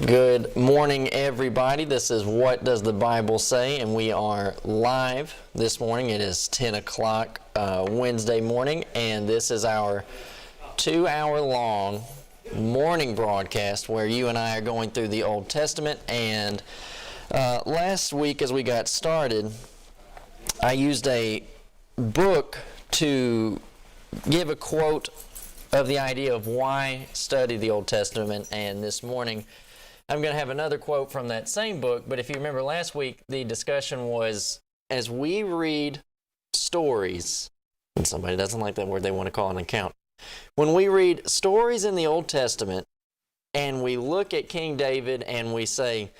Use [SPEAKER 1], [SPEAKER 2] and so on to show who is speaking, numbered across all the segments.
[SPEAKER 1] Good morning, everybody. This is What Does the Bible Say? And we are live this morning. It is 10 o'clock Wednesday morning, and this is our 2-hour-long morning broadcast where you and I are going through the Old Testament. And last week as we got started, I used a book to give a quote of the idea of why study the Old Testament, and this morning I'm going to have another quote from that same book. But if you remember last week, the discussion was, as we read stories, and somebody doesn't like that word, they want to call it an account. When we read stories in the Old Testament and we look at King David and we say,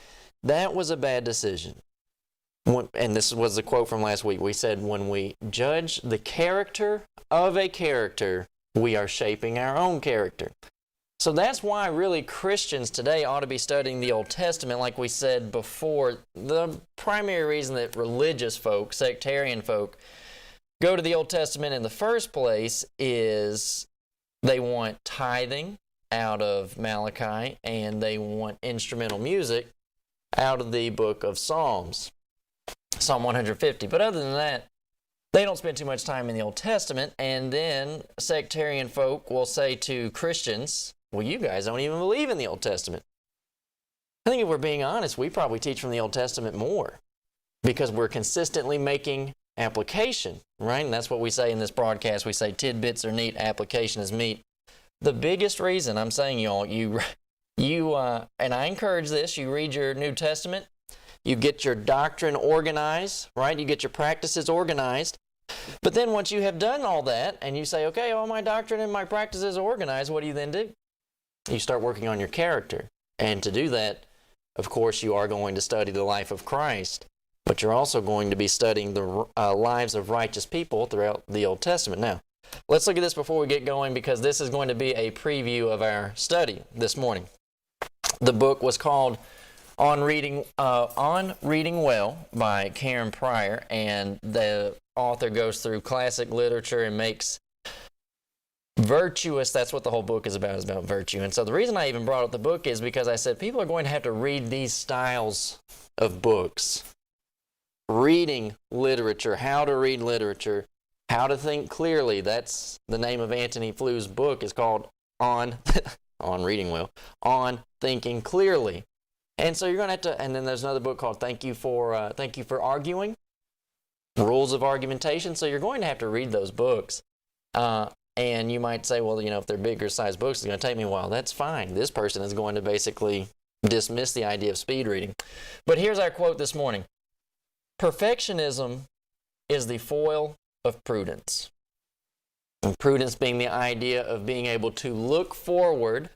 [SPEAKER 1] that was a bad decision. And this was the quote from last week. We said, when we judge the character of a character, we are shaping our own character. So that's why really Christians today ought to be studying the Old Testament. Like we said before, the primary reason that religious folk, sectarian folk, go to the Old Testament in the first place is they want tithing out of Malachi, and they want instrumental music out of the book of Psalms, Psalm 150. But other than that, they don't spend too much time in the Old Testament. And then sectarian folk will say to Christians, well, you guys don't even believe in the Old Testament. I think if we're being honest, we probably teach from the Old Testament more because we're consistently making application, right? And that's what we say in this broadcast. We say tidbits are neat, application is meat. The biggest reason I'm saying, y'all, and I encourage this, you read your New Testament, you get your doctrine organized, right? You get your practices organized. But then once you have done all that and you say, okay, all my doctrine and my practices are organized, what do you then do? You start working on your character. And to do that, of course, you are going to study the life of Christ, but you're also going to be studying the lives of righteous people throughout the Old Testament. Now, let's look at this before we get going, because this is going to be a preview of our study this morning. The book was called On Reading Well by Karen Pryor, and the author goes through classic literature and makes virtuous, that's what the whole book is about virtue. And so the reason I even brought up the book is because I said people are going to have to read these styles of books. Reading literature, how to read literature, how to think clearly. That's the name of Anthony Fleur's book, is called On Reading Well, On Thinking Clearly. And so you're going to have to, and then there's another book called Thank You for Arguing, Rules of Argumentation. So you're going to have to read those books. And you might say, well, if they're bigger size books, it's going to take me a while. That's fine. This person is going to basically dismiss the idea of speed reading. But here's our quote this morning. Perfectionism is the foil of prudence. And prudence being the idea of being able to look forward,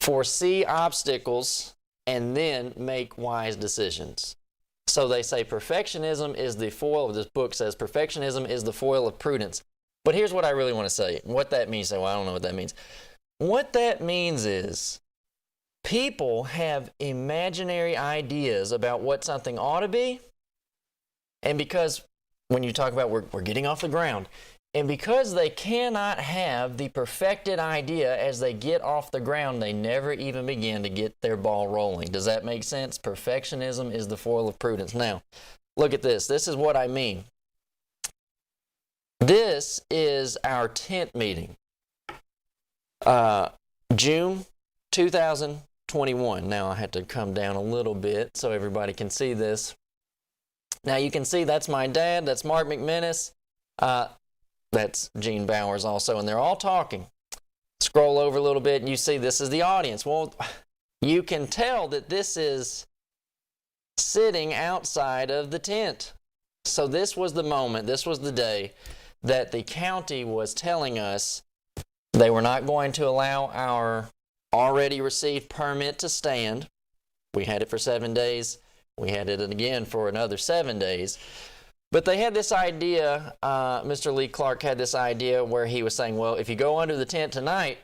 [SPEAKER 1] foresee obstacles, and then make wise decisions. So they say perfectionism is the foil, this book says perfectionism is the foil of prudence. But here's what I really want to say. What that means, well, I don't know what that means. What that means is people have imaginary ideas about what something ought to be. And because when you talk about we're getting off the ground, and because they cannot have the perfected idea as they get off the ground, they never even begin to get their ball rolling. Does that make sense? Perfectionism is the foil of prudence. Now, look at this. This is what I mean. This is our tent meeting, June 2021. Now, I had to come down a little bit so everybody can see this. Now, you can see that's my dad, that's Mark McMinnis, that's Gene Bowers also, and they're all talking. Scroll over a little bit and you see this is the audience. Well, you can tell that this is sitting outside of the tent. So this was the moment, this was the day that the county was telling us they were not going to allow our already received permit to stand. We had it for 7 days. We had it again for another 7 days. But they had this idea, Mr. Lee Clark had this idea where he was saying, well, if you go under the tent tonight,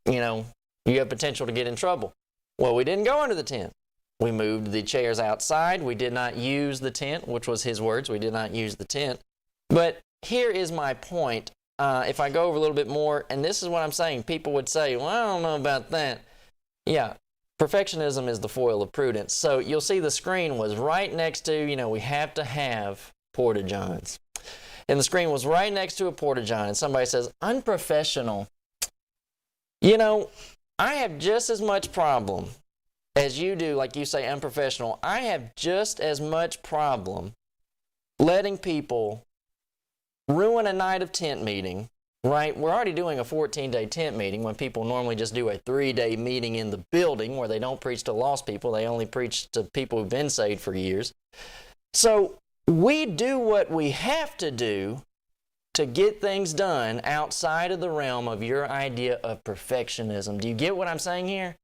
[SPEAKER 1] you have potential to get in trouble. Well, we didn't go under the tent. We moved the chairs outside. We did not use the tent, which was his words. We did not use the tent. But here is my point. If I go over a little bit more, and this is what I'm saying, people would say, well, I don't know about that. Yeah, Perfectionism is the foil of prudence. So you'll see the screen was right next to, we have to have porta-johns. And the screen was right next to a porta-john, and somebody says, unprofessional. I have just as much problem as you do, like you say, unprofessional. I have just as much problem letting people ruin a night of tent meeting, right? We're already doing a 14-day tent meeting when people normally just do a 3-day meeting in the building where they don't preach to lost people. They only preach to people who've been saved for years. So we do what we have to do to get things done outside of the realm of your idea of perfectionism. Do you get what I'm saying here?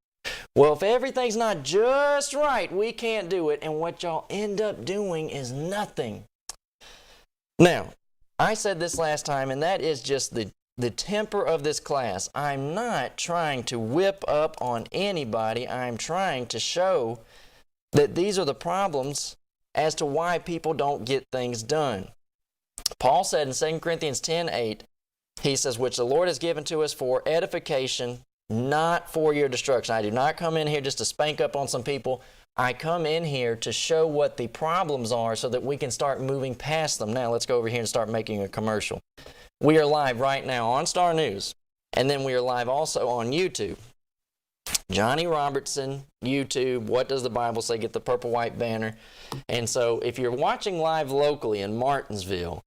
[SPEAKER 1] Well, if everything's not just right, we can't do it, and what y'all end up doing is nothing. Now, I said this last time, and that is just the temper of this class. I'm not trying to whip up on anybody. I'm trying to show that these are the problems as to why people don't get things done. Paul said in 2 Corinthians 10:8, he says, which the Lord has given to us for edification, not for your destruction. I do not come in here just to spank up on some people. I come in here to show what the problems are so that we can start moving past them. Now, let's go over here and start making a commercial. We are live right now on Star News, and then we are live also on YouTube. Johnny Robertson, YouTube, What Does the Bible Say? Get the purple white banner. And so if you're watching live locally in Martinsville,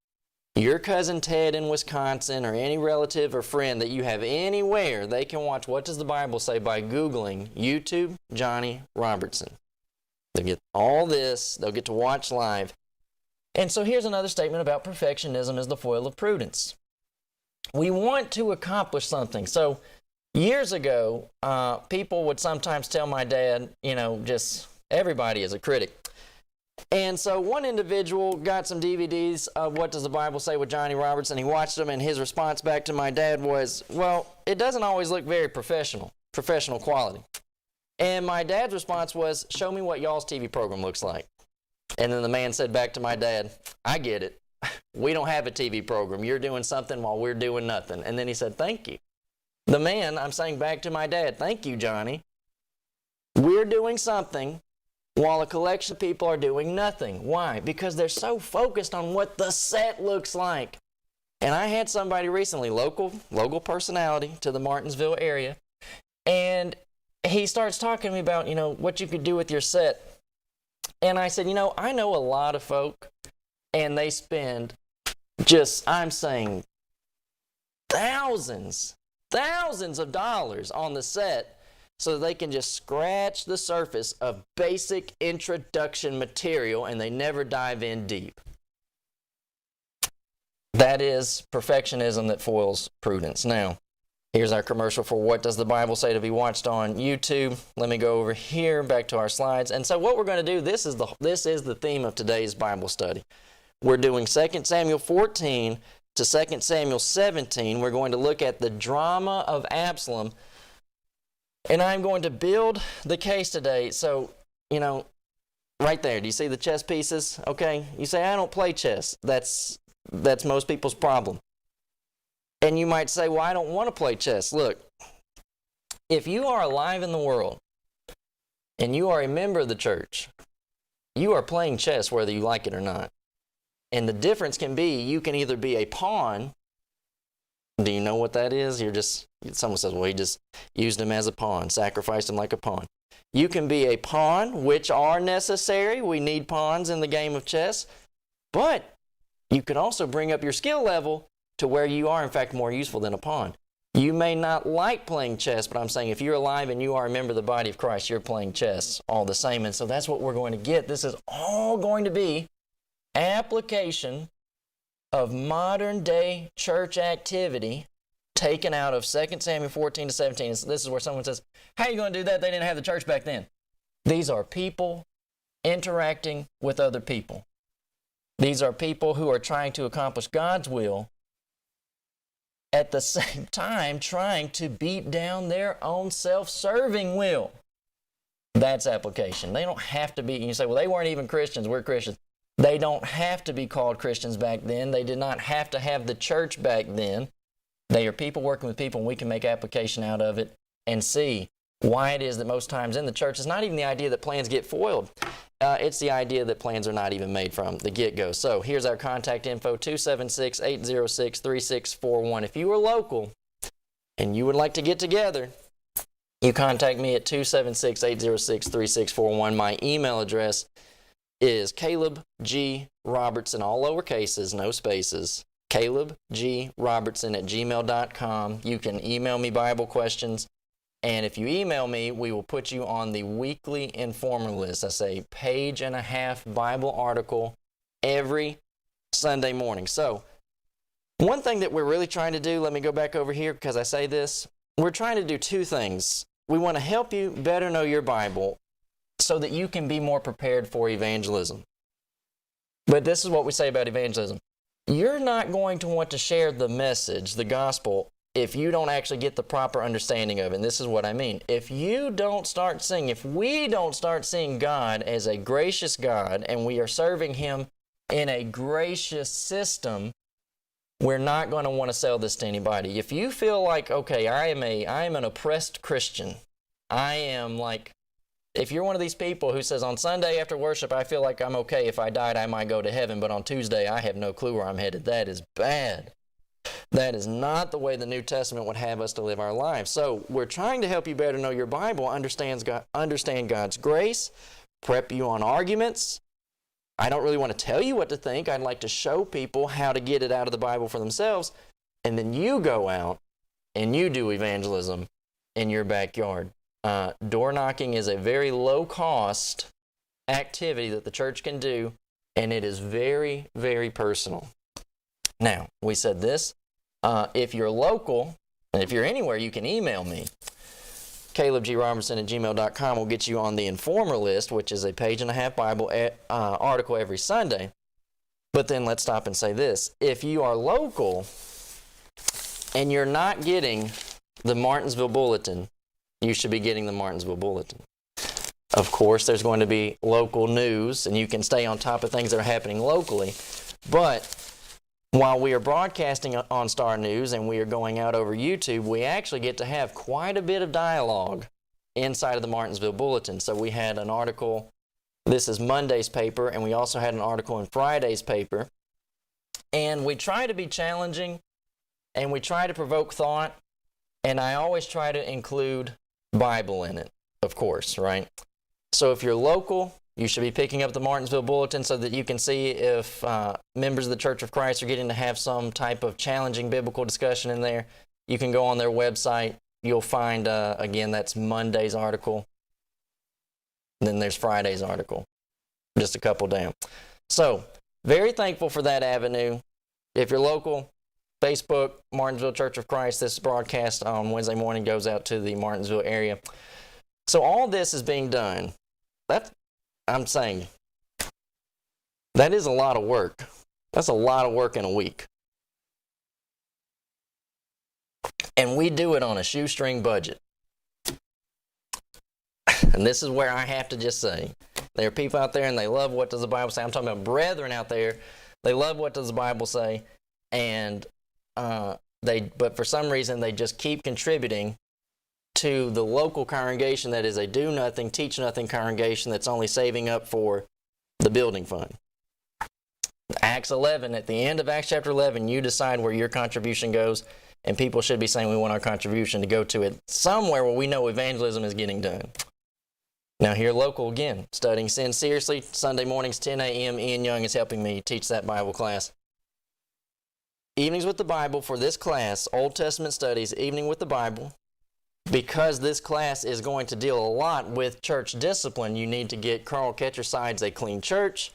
[SPEAKER 1] your cousin Ted in Wisconsin, or any relative or friend that you have anywhere, they can watch What Does the Bible Say by Googling YouTube Johnny Robertson. They'll get all this. They'll get to watch live. And so here's another statement about perfectionism as the foil of prudence. We want to accomplish something. So years ago, people would sometimes tell my dad, just everybody is a critic. And so one individual got some DVDs of What Does the Bible Say with Johnny Robertson. He watched them, and his response back to my dad was, well, it doesn't always look very professional quality. And my dad's response was, show me what y'all's TV program looks like. And then the man said back to my dad, I get it. We don't have a TV program. You're doing something while we're doing nothing. And then he said, thank you. The man, I'm saying back to my dad, thank you, Johnny. We're doing something while a collection of people are doing nothing. Why? Because they're so focused on what the set looks like. And I had somebody recently, local personality to the Martinsville area, and he starts talking to me about, what you could do with your set. And I said, I know a lot of folk, and they spend I'm saying thousands of dollars on the set so they can just scratch the surface of basic introduction material, and they never dive in deep. That is perfectionism that foils prudence. Now, here's our commercial for What Does the Bible Say to be watched on YouTube. Let me go over here, back to our slides. And so what we're going to do, this is the theme of today's Bible study. We're doing 2 Samuel 14 to 2 Samuel 17. We're going to look at the drama of Absalom. And I'm going to build the case today. So, right there, do you see the chess pieces? Okay, you say, I don't play chess. That's most people's problem. And you might say, well, I don't want to play chess. Look, if you are alive in the world and you are a member of the church, you are playing chess whether you like it or not. And the difference can be, you can either be a pawn. Do you know what that is? Someone says, well, he just used him as a pawn, sacrificed him like a pawn. You can be a pawn, which are necessary. We need pawns in the game of chess. But you can also bring up your skill level to where you are, in fact, more useful than a pawn. You may not like playing chess, but I'm saying if you're alive and you are a member of the body of Christ, you're playing chess all the same. And so that's what we're going to get. This is all going to be application of modern day church activity taken out of 2 Samuel 14 to 17. This is where someone says, how are you going to do that? They didn't have the church back then. These are people interacting with other people. These are people who are trying to accomplish God's will, at the same time trying to beat down their own self-serving will. That's application. They don't have to be, and you say, well, they weren't even Christians, we're Christians. They don't have to be called Christians back then. They did not have to have the church back then. They are people working with people, and we can make application out of it and see why it is that most times in the church, it's not even the idea that plans get foiled. It's the idea that plans are not even made from the get-go. So here's our contact info, 276-806-3641. If you are local and you would like to get together, you contact me at 276-806-3641. My email address is Caleb G. Robertson, all lowercases, no spaces, calebgrobertson@gmail.com. You can email me Bible questions. And if you email me, we will put you on the weekly informer list. That's a page-and-a-half Bible article every Sunday morning. So one thing that we're really trying to do, let me go back over here because I say this, we're trying to do two things. We want to help you better know your Bible so that you can be more prepared for evangelism. But this is what we say about evangelism. You're not going to want to share the message, the gospel, if you don't actually get the proper understanding of it. And this is what I mean. If we don't start seeing God as a gracious God and we are serving Him in a gracious system, we're not going to want to sell this to anybody. If you feel like, okay, I am an oppressed Christian. If you're one of these people who says on Sunday after worship, I feel like I'm okay. If I died, I might go to heaven. But on Tuesday, I have no clue where I'm headed. That is bad. That is not the way the New Testament would have us to live our lives. So we're trying to help you better know your Bible, understand God's grace, prep you on arguments. I don't really want to tell you what to think. I'd like to show people how to get it out of the Bible for themselves. And then you go out and you do evangelism in your backyard. Door knocking is a very low-cost activity that the church can do, and it is very, very personal. Now, we said this. If you're local, and if you're anywhere, you can email me. CalebGRobertson@gmail.com will get you on the informer list, which is a page-and-a-half Bible article every Sunday. But then let's stop and say this. If you are local and you're not getting the Martinsville Bulletin, you should be getting the Martinsville Bulletin. Of course, there's going to be local news, and you can stay on top of things that are happening locally. But while we are broadcasting on Star News and we are going out over YouTube, we actually get to have quite a bit of dialogue inside of the Martinsville Bulletin. So we had an article, this is Monday's paper, and we also had an article in Friday's paper. And we try to be challenging, and we try to provoke thought, and I always try to include Bible in it, of course, right? So if you're local, you should be picking up the Martinsville Bulletin so that you can see if members of the Church of Christ are getting to have some type of challenging biblical discussion in there. You can go on their website. You'll find, again, that's Monday's article. And then there's Friday's article. Just a couple down. So, very thankful for that avenue. If you're local, Facebook, Martinsville Church of Christ. This broadcast on Wednesday morning goes out to the Martinsville area. So all this is being done. I'm saying that is a lot of work. That's a lot of work in a week. And we do it on a shoestring budget. And this is where I have to just say, there are people out there and they love what does the Bible say. I'm talking about brethren out there. They love what does the Bible say. And but for some reason they just keep contributing to the local congregation that is a do-nothing, teach-nothing congregation that's only saving up for the building fund. Acts 11, at the end of Acts chapter 11, you decide where your contribution goes, and people should be saying we want our contribution to go to it somewhere where we know evangelism is getting done. Now here local again, studying sin seriously, Sunday mornings, 10 a.m. Ian Young is helping me teach that Bible class. Evenings with the Bible for this class, Old Testament studies, evening with the Bible. Because this class is going to deal a lot with church discipline, you need to get Carl Ketcherside's A Clean Church,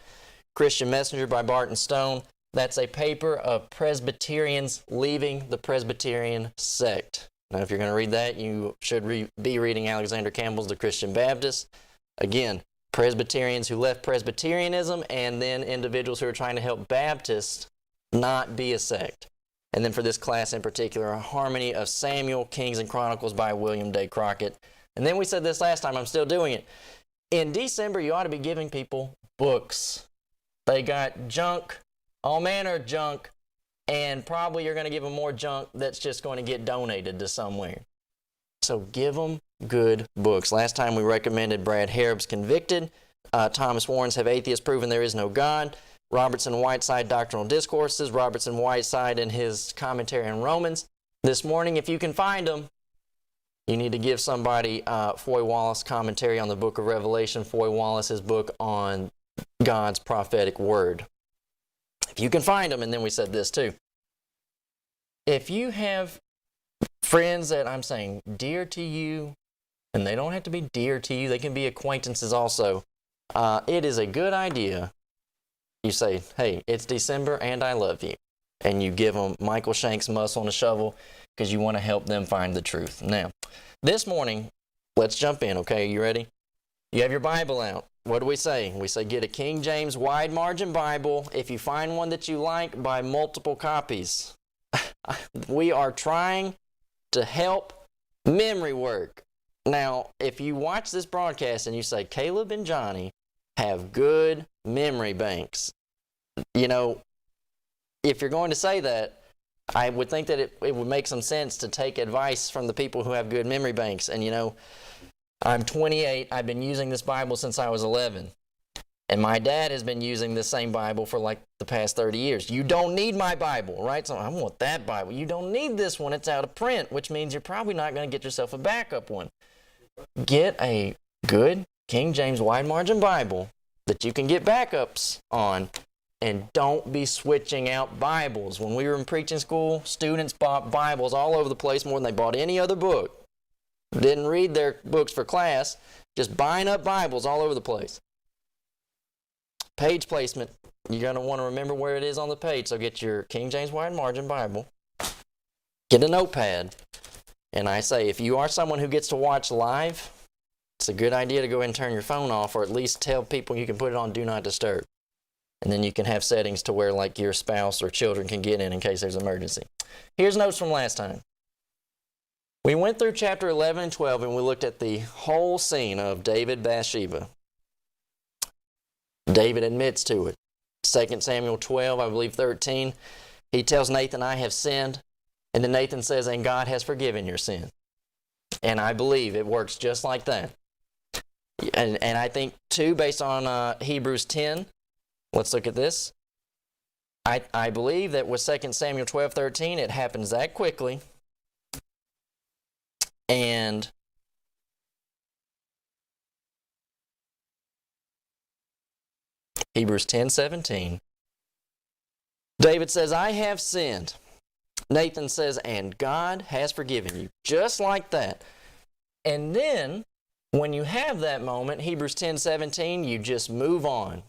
[SPEAKER 1] Christian Messenger by Barton Stone. That's a paper of Presbyterians leaving the Presbyterian sect. Now, if you're going to read that, you should be reading Alexander Campbell's The Christian Baptist. Again, Presbyterians who left Presbyterianism, and then individuals who are trying to help Baptists not be a sect. And then for this class in particular, a harmony of Samuel, Kings, and Chronicles by William Day Crockett. And then we said this last time, I'm still doing it. In December, you ought to be giving people books. They got junk, all manner of junk, and probably you're going to give them more junk that's just going to get donated to somewhere. So give them good books. Last time we recommended Brad Harab's Convicted. Thomas Warren's Have Atheists Proven There Is No God? Robertson Whiteside, Doctrinal Discourses. Robertson Whiteside in his commentary on Romans. This morning, if you can find them, you need to give somebody Foy Wallace commentary on the book of Revelation, Foy Wallace's book on God's prophetic word. If you can find them, and then we said this too. If you have friends that I'm saying dear to you, and they don't have to be dear to you, they can be acquaintances also, it is a good idea. You say, hey, it's December and I love you. And you give them Michael Shank's Muscle and a Shovel because you want to help them find the truth. Now, this morning, let's jump in, okay? You ready? You have your Bible out. What do we say? We say get a King James wide margin Bible. If you find one that you like, buy multiple copies. We are trying to help memory work. Now, if you watch this broadcast and you say, Caleb and Johnny have good memory banks, you know, if you're going to say that, I would think that it would make some sense to take advice from the people who have good memory banks. And, you know, I'm 28. I've been using this Bible since I was 11. And my dad has been using this same Bible for like the past 30 years. You don't need my Bible, right? So I want that Bible. You don't need this one. It's out of print, which means you're probably not going to get yourself a backup one. Get a good King James wide margin Bible that you can get backups on. And don't be switching out Bibles. When we were in preaching school, students bought Bibles all over the place more than they bought any other book. Didn't read their books for class, just buying up Bibles all over the place. Page placement. You're going to want to remember where it is on the page. So get your King James wide margin Bible. Get a notepad. And I say, if you are someone who gets to watch live, it's a good idea to go ahead and turn your phone off, or at least tell people you can put it on Do Not Disturb. And then you can have settings to where like your spouse or children can get in case there's an emergency. Here's notes from last time. We went through chapter 11 and 12 and we looked at the whole scene of David, Bathsheba. David admits to it. 2 Samuel 12, I believe 13, he tells Nathan, I have sinned. And then Nathan says, and God has forgiven your sin. And I believe it works just like that. And I think, too, based on Hebrews 10, let's look at this. I believe that with 2 Samuel 12:13, it happens that quickly. And Hebrews 10:17, David says, I have sinned. Nathan says, and God has forgiven you. Just like that. And then, when you have that moment, Hebrews 10:17, you just move on.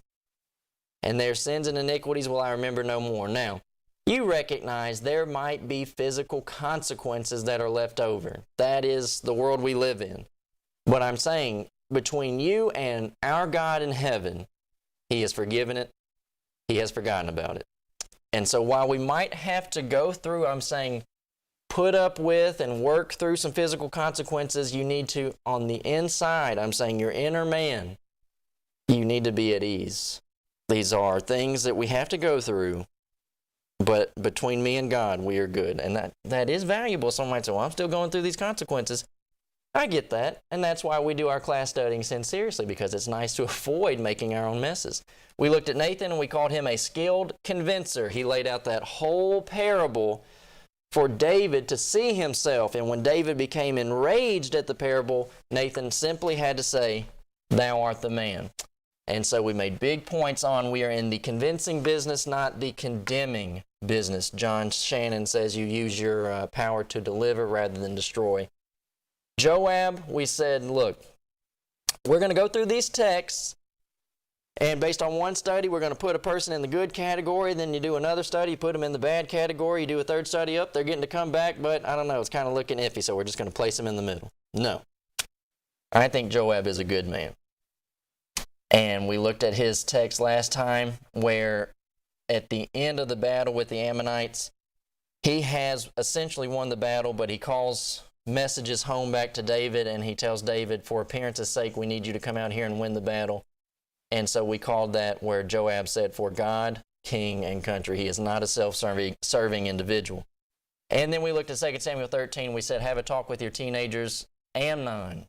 [SPEAKER 1] And their sins and iniquities will I remember no more. Now, you recognize there might be physical consequences that are left over. That is the world we live in. But I'm saying, between you and our God in heaven, He has forgiven it. He has forgotten about it. And so while we might have to go through, I'm saying, put up with and work through some physical consequences, you need to, on the inside, I'm saying your inner man, you need to be at ease. These are things that we have to go through, but between me and God, we are good. And that is valuable. Someone might say, well, I'm still going through these consequences. I get that, and that's why we do our class studying sin seriously, because it's nice to avoid making our own messes. We looked at Nathan, and we called him a skilled convincer. He laid out that whole parable for David to see himself, and when David became enraged at the parable, Nathan simply had to say, thou art the man. And so we made big points on we are in the convincing business, not the condemning business. John Shannon says you use your power to deliver rather than destroy. Joab, we said, look, we're going to go through these texts, and based on one study, we're going to put a person in the good category, then you do another study, you put them in the bad category, you do a third study up, they're getting to come back, but I don't know, it's kind of looking iffy, so we're just going to place them in the middle. No. I think Joab is a good man. And we looked at his text last time where at the end of the battle with the Ammonites, he has essentially won the battle, but he calls messages home back to David, and he tells David, for appearance's sake, we need you to come out here and win the battle. And so we called that where Joab said, for God, king, and country. He is not a self-serving individual. And then we looked at 2 Samuel 13. We said, have a talk with your teenagers Amnon.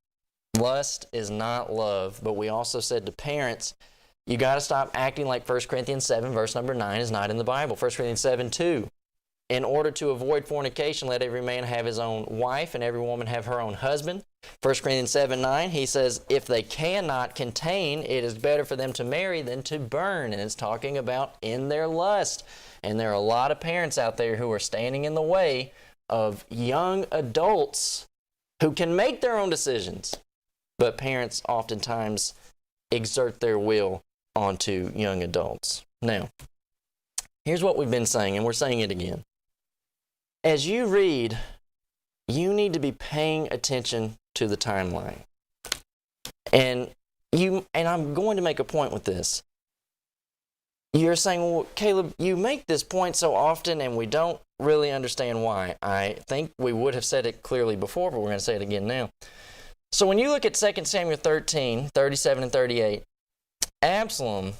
[SPEAKER 1] Lust is not love, but we also said to parents, you got to stop acting like 1 Corinthians 7, verse number 9 is not in the Bible. 1 Corinthians 7, 2. In order to avoid fornication, let every man have his own wife and every woman have her own husband. 1 Corinthians 7, 9, he says, if they cannot contain, it is better for them to marry than to burn. And it's talking about in their lust. And there are a lot of parents out there who are standing in the way of young adults who can make their own decisions. But parents oftentimes exert their will onto young adults. Now, here's what we've been saying, and we're saying it again. As you read, you need to be paying attention to the timeline. And I'm going to make a point with this. You're saying, well, Caleb, you make this point so often and we don't really understand why. I think we would have said it clearly before, but we're going to say it again now. So when you look at 2 Samuel 13, 37 and 38, Absalom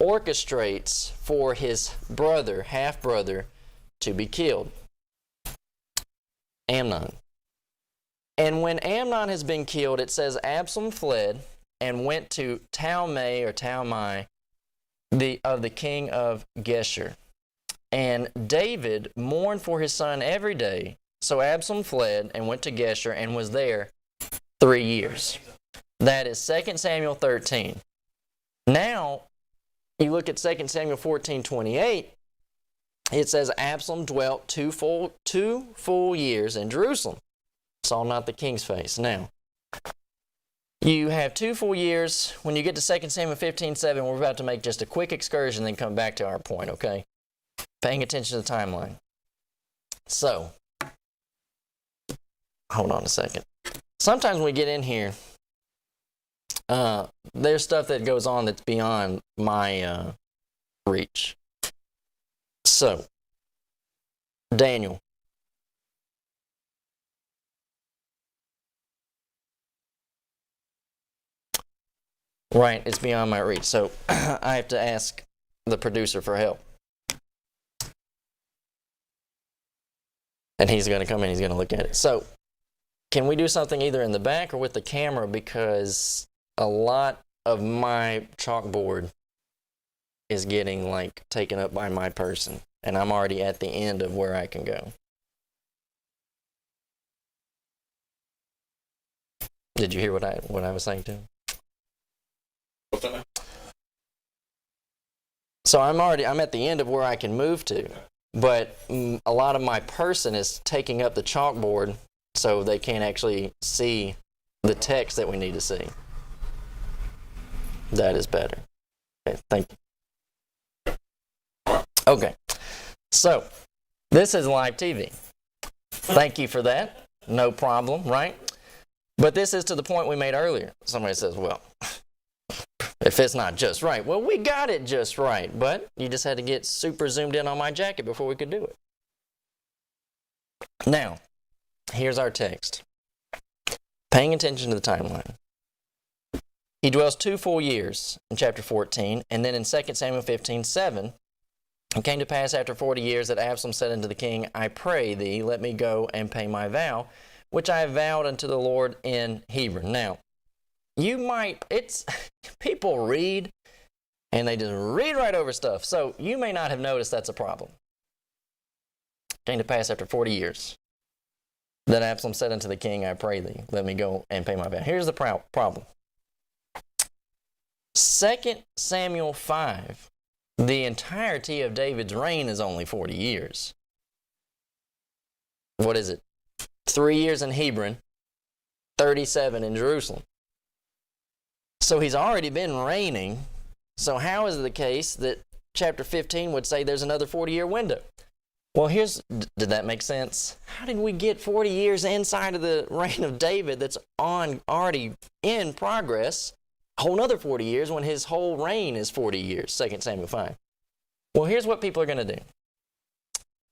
[SPEAKER 1] orchestrates for his brother, half-brother, to be killed. Amnon. And when Amnon has been killed, it says Absalom fled and went to Talmai or Talmai of the king of Geshur. And David mourned for his son every day. So Absalom fled and went to Geshur and was there 3 years. That is 2 Samuel 13. Now, you look at 2 Samuel 14:28, it says Absalom dwelt two full years in Jerusalem, saw not the king's face. Now, you have 2 full years. When you get to 2 Samuel 15:7, we're about to make just a quick excursion, then come back to our point, okay? Paying attention to the timeline. So, hold on a second. Sometimes when we get in here, there's stuff that goes on that's beyond my reach. So, Daniel. Right, it's beyond my reach. So, I have to ask the producer for help. And he's going to come in, he's going to look at it. So, can we do something either in the back or with the camera? Because a lot of my chalkboard is getting taken up by my person. And I'm already at the end of where I can go. Did you hear what I was saying to him?
[SPEAKER 2] What's that?
[SPEAKER 1] So I'm at the end of where I can move to. But a lot of my person is taking up the chalkboard so they can't actually see the text that we need to see. That is better. Okay, thank you. Okay, so this is live TV. Thank you for that. No problem, right? But this is to the point we made earlier. Somebody says, well, if it's not just right. Well, we got it just right, but you just had to get super zoomed in on my jacket before we could do it. Now, here's our text. Paying attention to the timeline. He dwells 2 full years in chapter 14, and then in 2 Samuel 15:7, it came to pass after 40 years that Absalom said unto the king, I pray thee, let me go and pay my vow, which I have vowed unto the Lord in Hebron. Now, people read, and they just read right over stuff. So you may not have noticed that's a problem. Came to pass after 40 years that Absalom said unto the king, I pray thee, let me go and pay my vow. Here's the problem. 2 Samuel 5, the entirety of David's reign is only 40 years. What is it? 3 years in Hebron, 37 in Jerusalem. So he's already been reigning. So how is it the case that chapter 15 would say there's another 40-year window? Well, did that make sense? How did we get 40 years inside of the reign of David that's already in progress, a whole another 40 years when his whole reign is 40 years, 2 Samuel 5? Well, here's what people are going to do.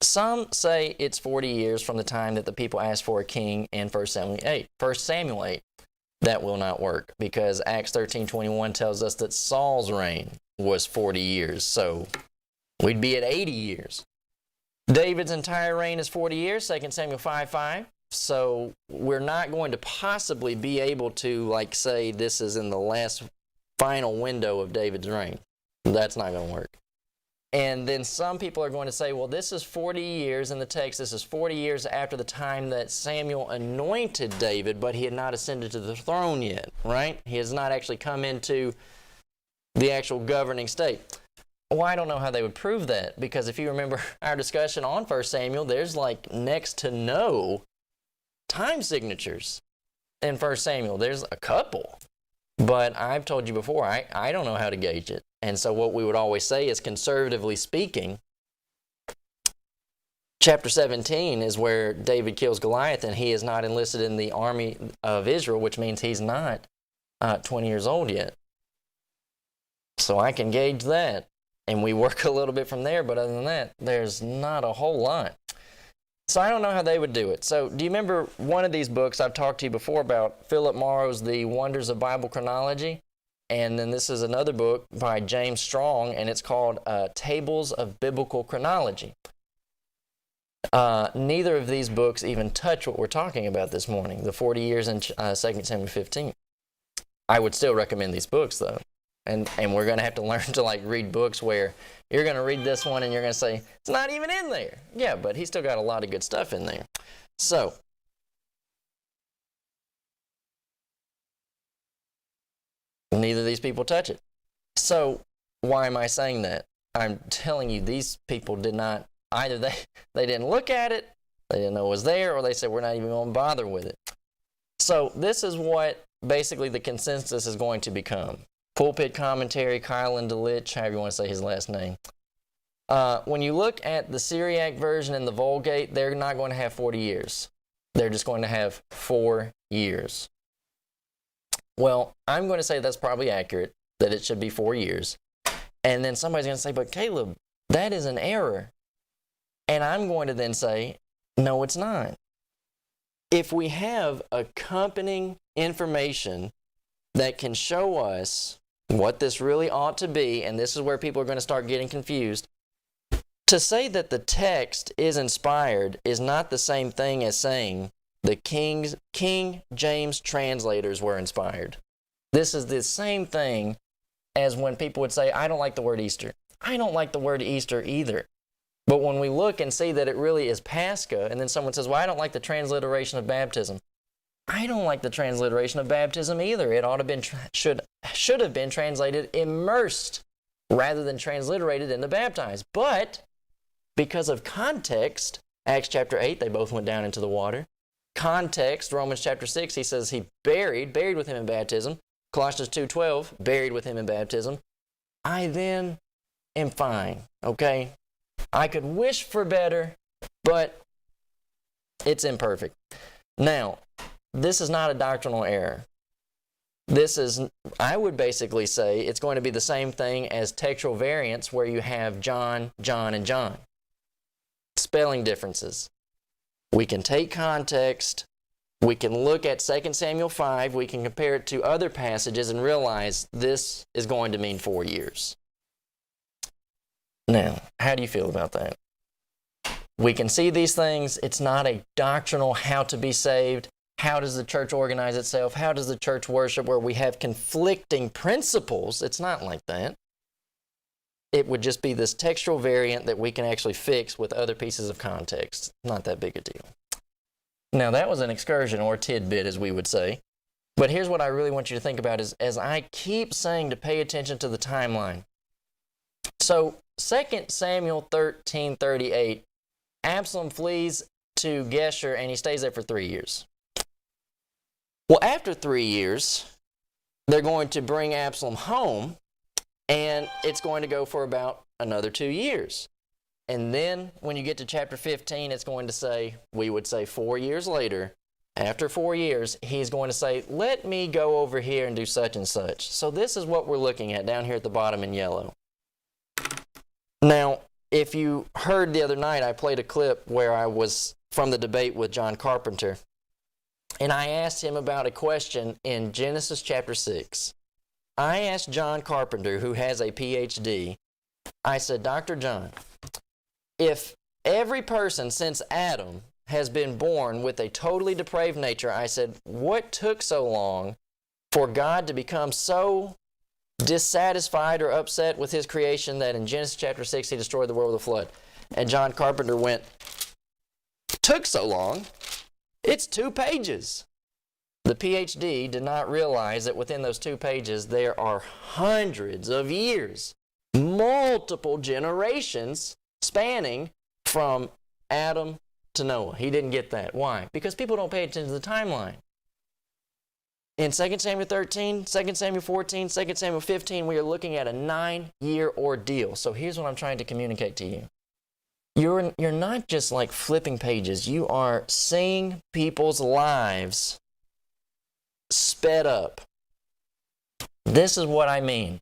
[SPEAKER 1] Some say it's 40 years from the time that the people asked for a king in 1 Samuel 8. 1 Samuel 8. That will not work because Acts 13:21 tells us that Saul's reign was 40 years. So we'd be at 80 years. David's entire reign is 40 years, 2 Samuel 5:5. So we're not going to possibly be able to like say this is in the last final window of David's reign. That's not going to work. And then some people are going to say, well, this is 40 years in the text. This is 40 years after the time that Samuel anointed David, but he had not ascended to the throne yet, right? He has not actually come into the actual governing state. Well, I don't know how they would prove that, because if you remember our discussion on 1 Samuel, there's like next to no time signatures in 1 Samuel. There's a couple. But I've told you before, I don't know how to gauge it. And so what we would always say is, conservatively speaking, chapter 17 is where David kills Goliath, and he is not enlisted in the army of Israel, which means he's not 20 years old yet. So I can gauge that, and we work a little bit from there, but other than that, there's not a whole lot. So I don't know how they would do it. So do you remember one of these books I've talked to you before about, Philip Morrow's The Wonders of Bible Chronology? And then this is another book by James Strong, and it's called Tables of Biblical Chronology. Neither of these books even touch what we're talking about this morning, the 40 years in 2 Samuel 15. I would still recommend these books, though. And we're going to have to learn to like read books where you're going to read this one and you're going to say, it's not even in there. Yeah, but he's still got a lot of good stuff in there. So, neither of these people touch it. So, why am I saying that? I'm telling you, these people did not, either they didn't look at it, they didn't know it was there, or they said, we're not even going to bother with it. So, this is what basically the consensus is going to become. Pulpit Commentary, Kylan DeLitch, however you want to say his last name. When you look at the Syriac version and the Vulgate, they're not going to have 40 years. They're just going to have 4 years. Well, I'm going to say that's probably accurate, that it should be 4 years. And then somebody's going to say, but Caleb, that is an error. And I'm going to then say, no, it's not. If we have accompanying information that can show us what this really ought to be, and this is where people are going to start getting confused, to say that the text is inspired is not the same thing as saying the King James translators were inspired. This is the same thing as when people would say, I don't like the word Easter. I don't like the word Easter either. But when we look and see that it really is Pascha, and then someone says, well, I don't like the transliteration of baptism. I don't like the transliteration of baptism either. It ought to have been should have been translated immersed rather than transliterated into baptized. But because of context, Acts chapter 8, they both went down into the water. Context, Romans chapter 6, he says he buried with him in baptism. Colossians 2:12, buried with him in baptism. I then am fine, okay? I could wish for better, but it's imperfect. Now, this is not a doctrinal error. This is, I would basically say, it's going to be the same thing as textual variants where you have John, John, and John. Spelling differences. We can take context, we can look at 2 Samuel 5, we can compare it to other passages and realize this is going to mean 4 years. Now, how do you feel about that? We can see these things. It's not a doctrinal how to be saved. How does the church organize itself? How does the church worship, where we have conflicting principles? It's not like that. It would just be this textual variant that we can actually fix with other pieces of context. Not that big a deal. Now, that was an excursion, or tidbit, as we would say. But here's what I really want you to think about is, as I keep saying, to pay attention to the timeline. So, 2 Samuel 13:38, Absalom flees to Geshur, and he stays there for 3 years. Well, after 3 years, they're going to bring Absalom home, and it's going to go for about another 2 years. And then when you get to chapter 15, it's going to say, we would say 4 years later, after 4 years, he's going to say, let me go over here and do such and such. So this is what we're looking at down here at the bottom in yellow. Now, if you heard the other night, I played a clip where I was from the debate with John Carpenter. And I asked him about a question in Genesis chapter 6. I asked John Carpenter, who has a PhD, I said, Dr. John, if every person since Adam has been born with a totally depraved nature. I said, what took so long for God to become so dissatisfied or upset with his creation that in Genesis chapter 6 he destroyed the world with a flood? And John Carpenter went, took so long? It's 2 pages. The PhD did not realize that within those 2 pages there are hundreds of years, multiple generations spanning from Adam to Noah. He didn't get that. Why? Because people don't pay attention to the timeline. In 2 Samuel 13, 2 Samuel 14, 2 Samuel 15, we are looking at a 9-year ordeal. So here's what I'm trying to communicate to you. You're not just like flipping pages. You are seeing people's lives sped up. This is what I mean.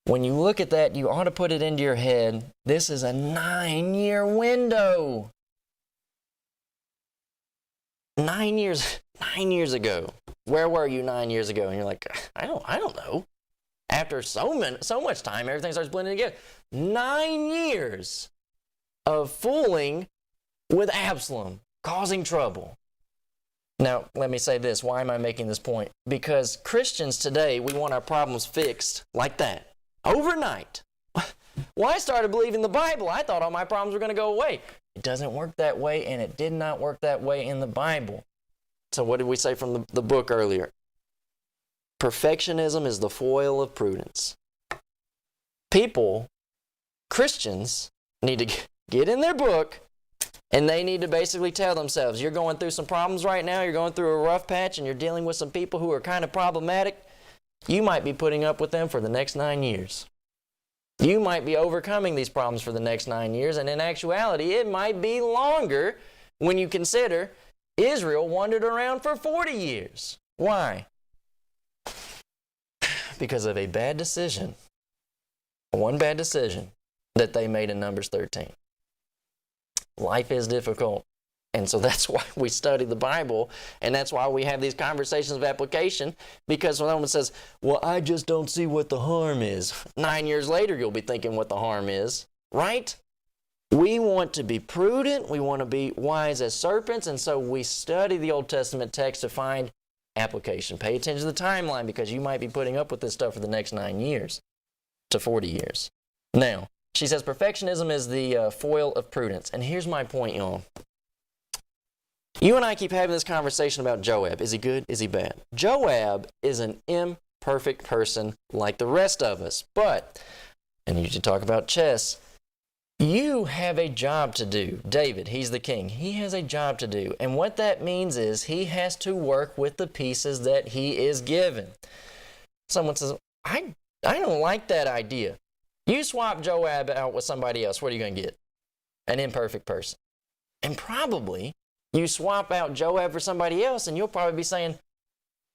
[SPEAKER 1] When you look at that, you ought to put it into your head. This is a 9-year window. 9 years ago. Where were you 9 years ago? And you're like, I don't know. After so much time, everything starts blending together. 9 years of fooling with Absalom, causing trouble. Now, let me say this. Why am I making this point? Because Christians today, we want our problems fixed like that, overnight. Well, I started believing the Bible. I thought all my problems were going to go away. It doesn't work that way, and it did not work that way in the Bible. So what did we say from the book earlier? Perfectionism is the foil of prudence. People, Christians, need to get in their book, and they need to basically tell themselves, you're going through some problems right now, you're going through a rough patch, and you're dealing with some people who are kind of problematic. You might be putting up with them for the next 9 years. You might be overcoming these problems for the next 9 years, and in actuality, it might be longer when you consider Israel wandered around for 40 years. Why? Because of a bad decision. One bad decision that they made in Numbers 13. Life is difficult. And so that's why we study the Bible, and that's why we have these conversations of application, because when someone says, well, I just don't see what the harm is. 9 years later, you'll be thinking what the harm is, right? We want to be prudent. We want to be wise as serpents, and so we study the Old Testament text to find application. Pay attention to the timeline, because you might be putting up with this stuff for the next 9 years to 40 years. Now, she says perfectionism is the foil of prudence, and here's my point, y'all. You and I keep having this conversation about Joab. Is he good? Is he bad? Joab is an imperfect person like the rest of us. But, and you should talk about chess, you have a job to do. David, he's the king. He has a job to do. And what that means is he has to work with the pieces that he is given. Someone says, I don't like that idea. You swap Joab out with somebody else, what are you going to get? An imperfect person. And probably you swap out Joab for somebody else, and you'll probably be saying,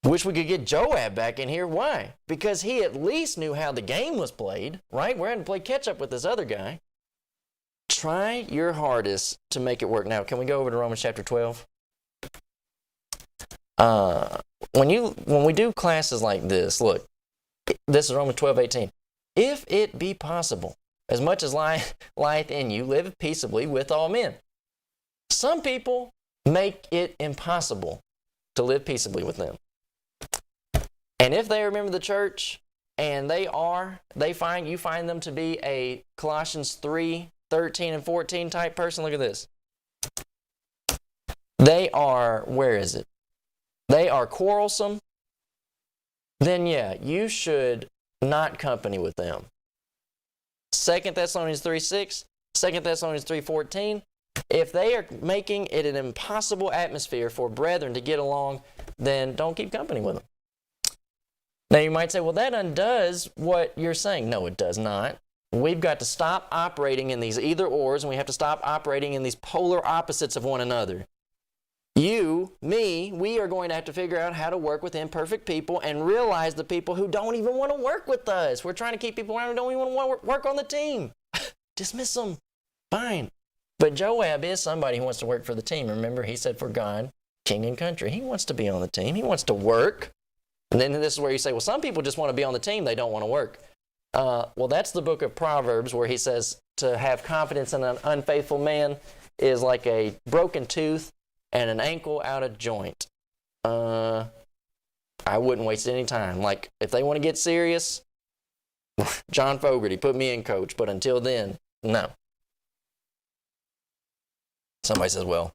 [SPEAKER 1] wish we could get Joab back in here. Why? Because he at least knew how the game was played, right? We're having to play catch up with this other guy. Try your hardest to make it work. Now, can we go over to Romans chapter 12? When we do classes like this, look, this is Romans 12:18. If it be possible, as much as lieth in you, live peaceably with all men. Some people make it impossible to live peaceably with them. And if they remember the church, and you find them to be a Colossians 3:13 and 14 type person, look at this. They are, where is it? They are quarrelsome, then yeah, you should not company with them. 2 Thessalonians 3:6, 2 Thessalonians 3:14, if they are making it an impossible atmosphere for brethren to get along, then don't keep company with them. Now you might say, well, that undoes what you're saying. No, it does not. We've got to stop operating in these either-ors, and we have to stop operating in these polar opposites of one another. You, me, we are going to have to figure out how to work with imperfect people and realize the people who don't even want to work with us. We're trying to keep people around who don't even want to work on the team. Dismiss them. Fine. But Joab is somebody who wants to work for the team. Remember, he said for God, king and country. He wants to be on the team. He wants to work. And then this is where you say, well, some people just want to be on the team. They don't want to work. Well, that's the book of Proverbs where he says to have confidence in an unfaithful man is like a broken tooth and an ankle out of joint. I wouldn't waste any time. Like, if they want to get serious, John Fogerty, put me in, coach. But until then, no. Somebody says, well,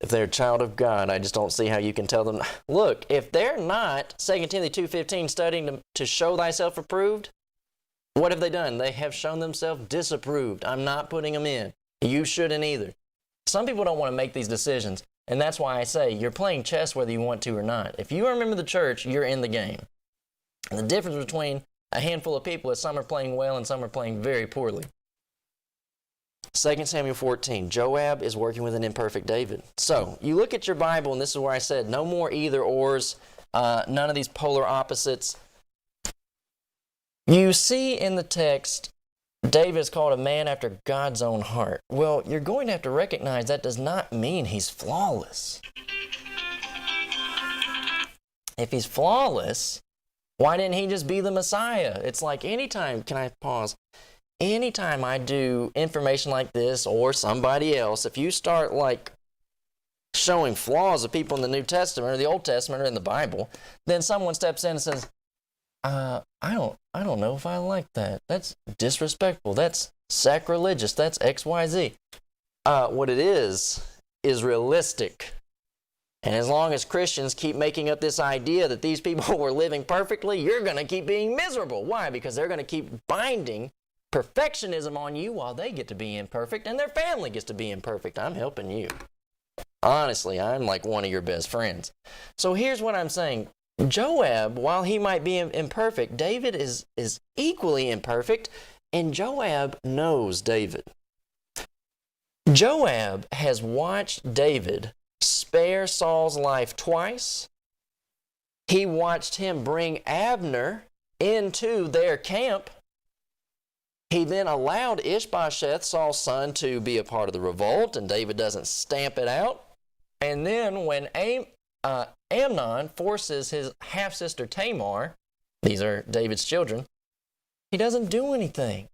[SPEAKER 1] if they're a child of God, I just don't see how you can tell them. Look, if they're not, 2 Timothy 2:15, studying to show thyself approved, what have they done? They have shown themselves disapproved. I'm not putting them in. You shouldn't either. Some people don't want to make these decisions, and that's why I say you're playing chess whether you want to or not. If you are a member of the church, you're in the game. And the difference between a handful of people is some are playing well and some are playing very poorly. 2 Samuel 14, Joab is working with an imperfect David. So, you look at your Bible, and this is where I said, no more either-ors, none of these polar opposites. You see in the text, David is called a man after God's own heart. Well, you're going to have to recognize that does not mean he's flawless. If he's flawless, why didn't he just be the Messiah? It's like anytime, can I pause? Anytime I do information like this or somebody else, if you start like showing flaws of people in the New Testament or the Old Testament or in the Bible, then someone steps in and says, I don't know if I like that. That's disrespectful. That's sacrilegious. That's XYZ. What it is realistic. And as long as Christians keep making up this idea that these people were living perfectly, you're going to keep being miserable. Why? Because they're going to keep binding perfectionism on you while they get to be imperfect and their family gets to be imperfect. I'm helping you. Honestly, I'm like one of your best friends. So here's what I'm saying. Joab, while he might be imperfect, David is equally imperfect, and Joab knows David. Joab has watched David spare Saul's life twice. He watched him bring Abner into their camp. He then allowed Ishbosheth, Saul's son, to be a part of the revolt, and David doesn't stamp it out. And then when Amnon forces his half-sister Tamar, these are David's children, he doesn't do anything.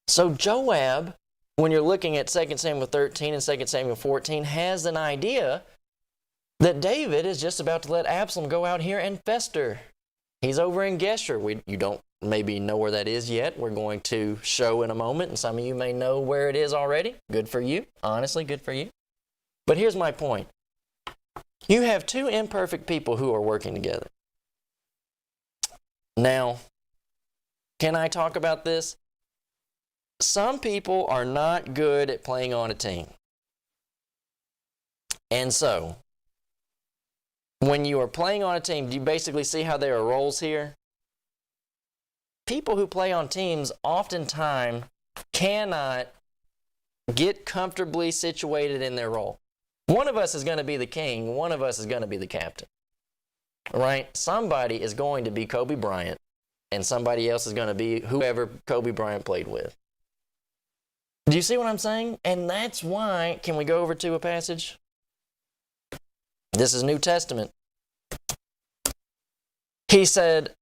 [SPEAKER 1] So Joab, when you're looking at 2 Samuel 13 and 2 Samuel 14, has an idea that David is just about to let Absalom go out here and fester. He's over in Geshur. You don't maybe know where that is yet. We're going to show in a moment, and some of you may know where it is already. Good for you. Honestly, good for you. But here's my point. You have two imperfect people who are working together. Now, can I talk about this? Some people are not good at playing on a team. And so, when you are playing on a team, do you basically see how there are roles here? People who play on teams oftentimes cannot get comfortably situated in their role. One of us is going to be the king. One of us is going to be the captain. Right? Somebody is going to be Kobe Bryant, and somebody else is going to be whoever Kobe Bryant played with. Do you see what I'm saying? And that's why, can we go over to a passage? This is New Testament. He said,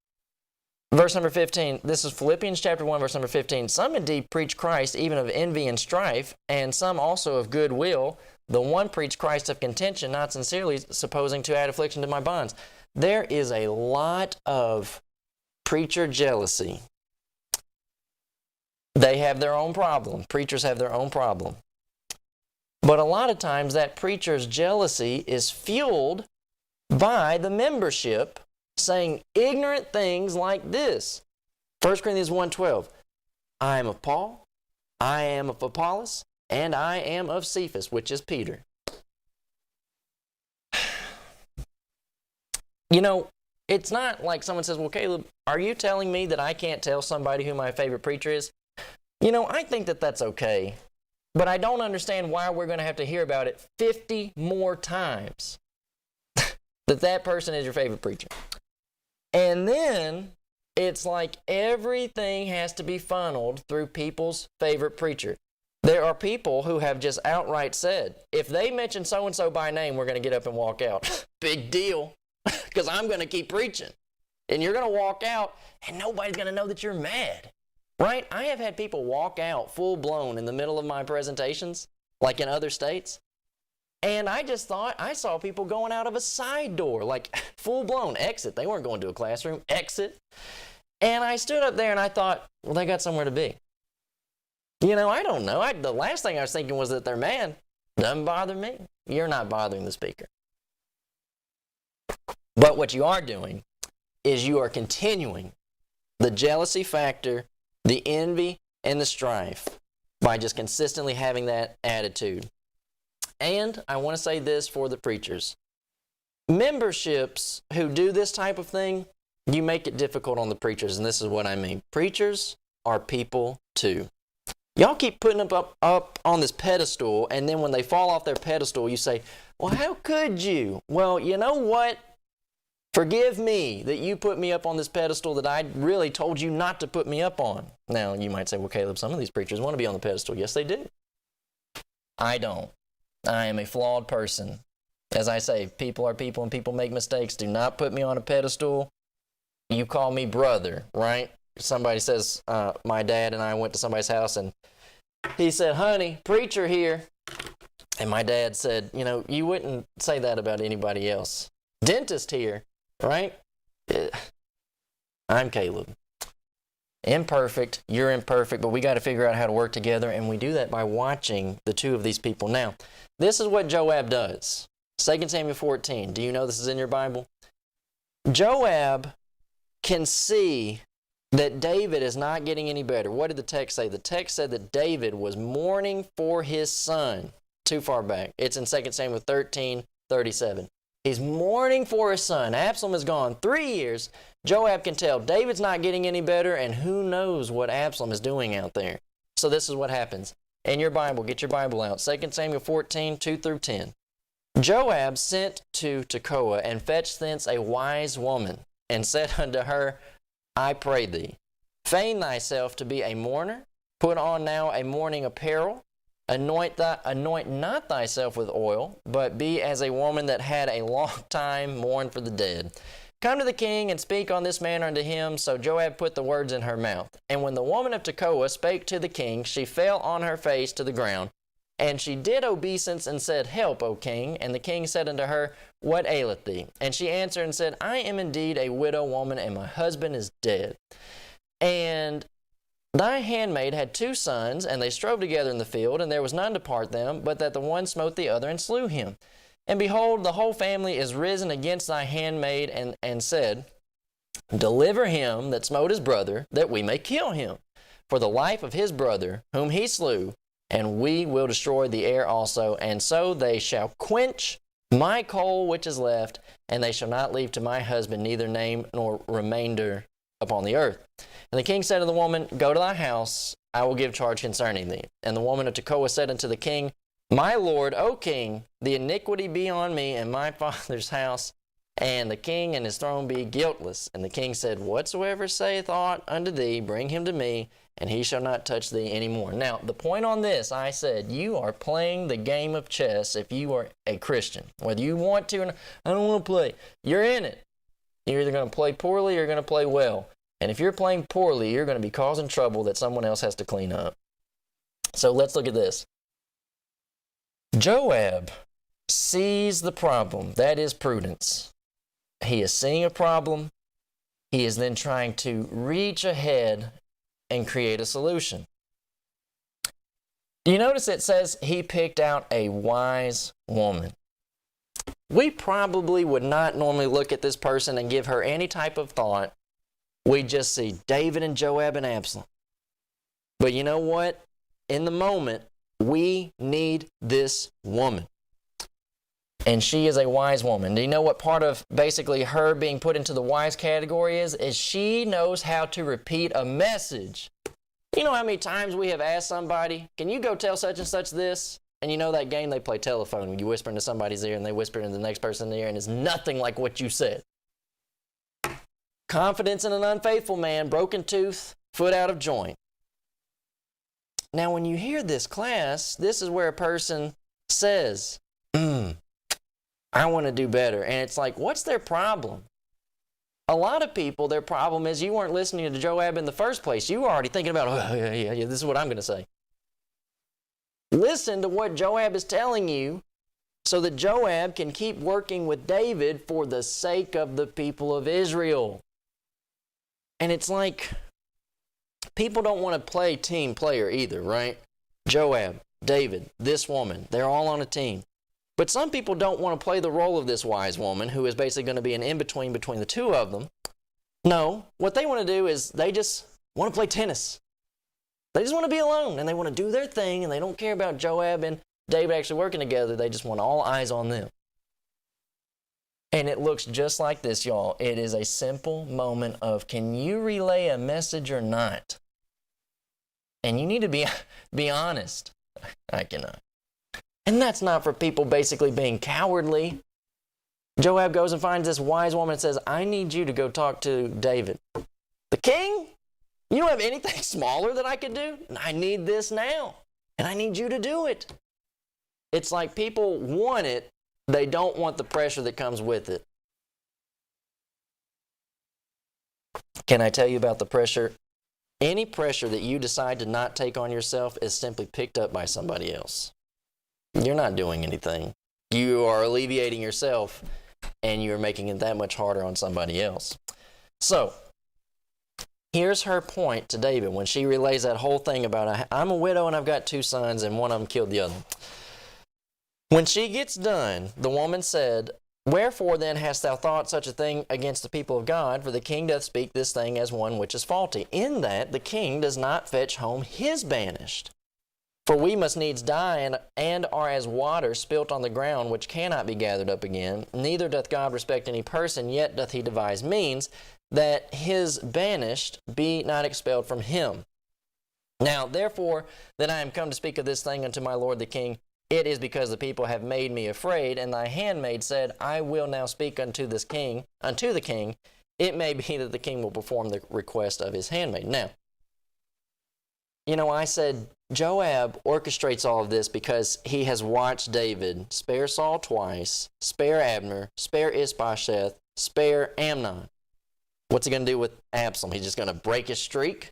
[SPEAKER 1] verse number 15, this is Philippians chapter 1, verse number 15. Some indeed preach Christ even of envy and strife, and some also of goodwill. The one preached Christ of contention, not sincerely, supposing to add affliction to my bonds. There is a lot of preacher jealousy. They have their own problem. Preachers have their own problem. But a lot of times that preacher's jealousy is fueled by the membership saying ignorant things like this. 1 Corinthians 1:12, I am of Paul, I am of Apollos, and I am of Cephas, which is Peter. You know, it's not like someone says, well, Caleb, are you telling me that I can't tell somebody who my favorite preacher is? You know, I think that that's okay, but I don't understand why we're going to have to hear about it 50 more times that person is your favorite preacher. And then it's like everything has to be funneled through people's favorite preacher. There are people who have just outright said, if they mention so-and-so by name, we're going to get up and walk out. Big deal, because I'm going to keep preaching. And you're going to walk out, and nobody's going to know that you're mad. right? I have had people walk out full blown in the middle of my presentations, like in other states. And I just thought I saw people going out of a side door, like full blown exit. They weren't going to a classroom, exit. And I stood up there and I thought, well, they got somewhere to be. You know, I don't know. The last thing I was thinking was that they're mad. Doesn't bother me. You're not bothering the speaker. But what you are doing is you are continuing the jealousy factor, the envy, and the strife by just consistently having that attitude. And I want to say this for the preachers. Memberships who do this type of thing, you make it difficult on the preachers, and this is what I mean. Preachers are people too. Y'all keep putting them up on this pedestal, and then when they fall off their pedestal, you say, well, how could you? Well, you know what? Forgive me that you put me up on this pedestal that I really told you not to put me up on. Now, you might say, well, Caleb, some of these preachers want to be on the pedestal. Yes, they do. I don't. I am a flawed person. As I say, people are people and people make mistakes. Do not put me on a pedestal. You call me brother, right? Somebody says, my dad and I went to somebody's house and he said, honey, preacher here. And my dad said, you know, you wouldn't say that about anybody else. Dentist here, right? I'm Caleb. Imperfect, you're imperfect, but we got to figure out how to work together, and we do that by watching the two of these people. Now, this is what Joab does. 2 Samuel 14. Do you know this is in your Bible? Joab can see that David is not getting any better. What did the text say? The text said that David was mourning for his son. Too far back. It's in 2 Samuel 13:37. He's mourning for his son. Absalom is gone 3 years. Joab can tell David's not getting any better, and who knows what Absalom is doing out there. So this is what happens. In your Bible, get your Bible out. 2 Samuel 14:2-10. Joab sent to Tekoa and fetched thence a wise woman, and said unto her, I pray thee, feign thyself to be a mourner, put on now a mourning apparel, anoint not thyself with oil, but be as a woman that had a long time mourned for the dead. Come to the king and speak on this manner unto him. So Joab put the words in her mouth. And when the woman of Tekoa spake to the king, she fell on her face to the ground. And she did obeisance and said, Help, O king. And the king said unto her, What aileth thee? And she answered and said, I am indeed a widow woman, and my husband is dead. And thy handmaid had 2 sons, and they strove together in the field, and there was none to part them, but that the one smote the other and slew him. And behold, the whole family is risen against thy handmaid, and said, Deliver him that smote his brother, that we may kill him, for the life of his brother, whom he slew, and we will destroy the heir also. And so they shall quench my coal which is left, and they shall not leave to my husband neither name nor remainder upon the earth. And the king said to the woman, Go to thy house, I will give charge concerning thee. And the woman of Tekoa said unto the king, My lord, O king, the iniquity be on me and my father's house, and the king and his throne be guiltless. And the king said, Whatsoever saith aught unto thee, bring him to me, and he shall not touch thee any more. Now, the point on this, I said, you are playing the game of chess if you are a Christian. Whether you want to or not, I don't want to play. You're in it. You're either going to play poorly or you're going to play well. And if you're playing poorly, you're going to be causing trouble that someone else has to clean up. So let's look at this. Joab sees the problem. That is prudence. He is seeing a problem. He is then trying to reach ahead and create a solution. Do you notice it says he picked out a wise woman? We probably would not normally look at this person and give her any type of thought. We just see David and Joab and Absalom. But you know what? In the moment, we need this woman. And she is a wise woman. Do you know what part of basically her being put into the wise category is? Is she knows how to repeat a message. You know how many times we have asked somebody, can you go tell such and such this? And you know that game they play telephone when you whisper into somebody's ear and they whisper into the next person's ear and it's nothing like what you said. Confidence in an unfaithful man, broken tooth, foot out of joint. Now when you hear this class, this is where a person says, I want to do better. And it's like, what's their problem? A lot of people, their problem is you weren't listening to Joab in the first place. You were already thinking about, oh, yeah, this is what I'm going to say. Listen to what Joab is telling you so that Joab can keep working with David for the sake of the people of Israel. And it's like, people don't want to play team player either, right? Joab, David, this woman, they're all on a team. But some people don't want to play the role of this wise woman who is basically going to be an in-between between the two of them. No, what they want to do is they just want to play tennis. They just want to be alone and they want to do their thing and they don't care about Joab and David actually working together. They just want all eyes on them. And it looks just like this, y'all. It is a simple moment of, can you relay a message or not? And you need to be honest. I cannot. And that's not for people basically being cowardly. Joab goes and finds this wise woman and says, I need you to go talk to David. The king? You don't have anything smaller that I could do? I need this now. And I need you to do it. It's like people want it. They don't want the pressure that comes with it. Can I tell you about the pressure? Any pressure that you decide to not take on yourself is simply picked up by somebody else. You're not doing anything. You are alleviating yourself, and you're making it that much harder on somebody else. So, here's her point to David when she relays that whole thing about, I'm a widow and I've got 2 sons, and one of them killed the other. When she gets done, the woman said, Wherefore then hast thou thought such a thing against the people of God? For the king doth speak this thing as one which is faulty, in that the king does not fetch home his banished. For we must needs die, and are as water spilt on the ground, which cannot be gathered up again. Neither doth God respect any person, yet doth he devise means, that his banished be not expelled from him. Now therefore, that I am come to speak of this thing unto my lord the king, it is because the people have made me afraid, and thy handmaid said, I will now speak unto the king. It may be that the king will perform the request of his handmaid. Now, I said Joab orchestrates all of this because he has watched David spare Saul twice, spare Abner, spare Ishbosheth, spare Amnon. What's he going to do with Absalom? He's just going to break his streak?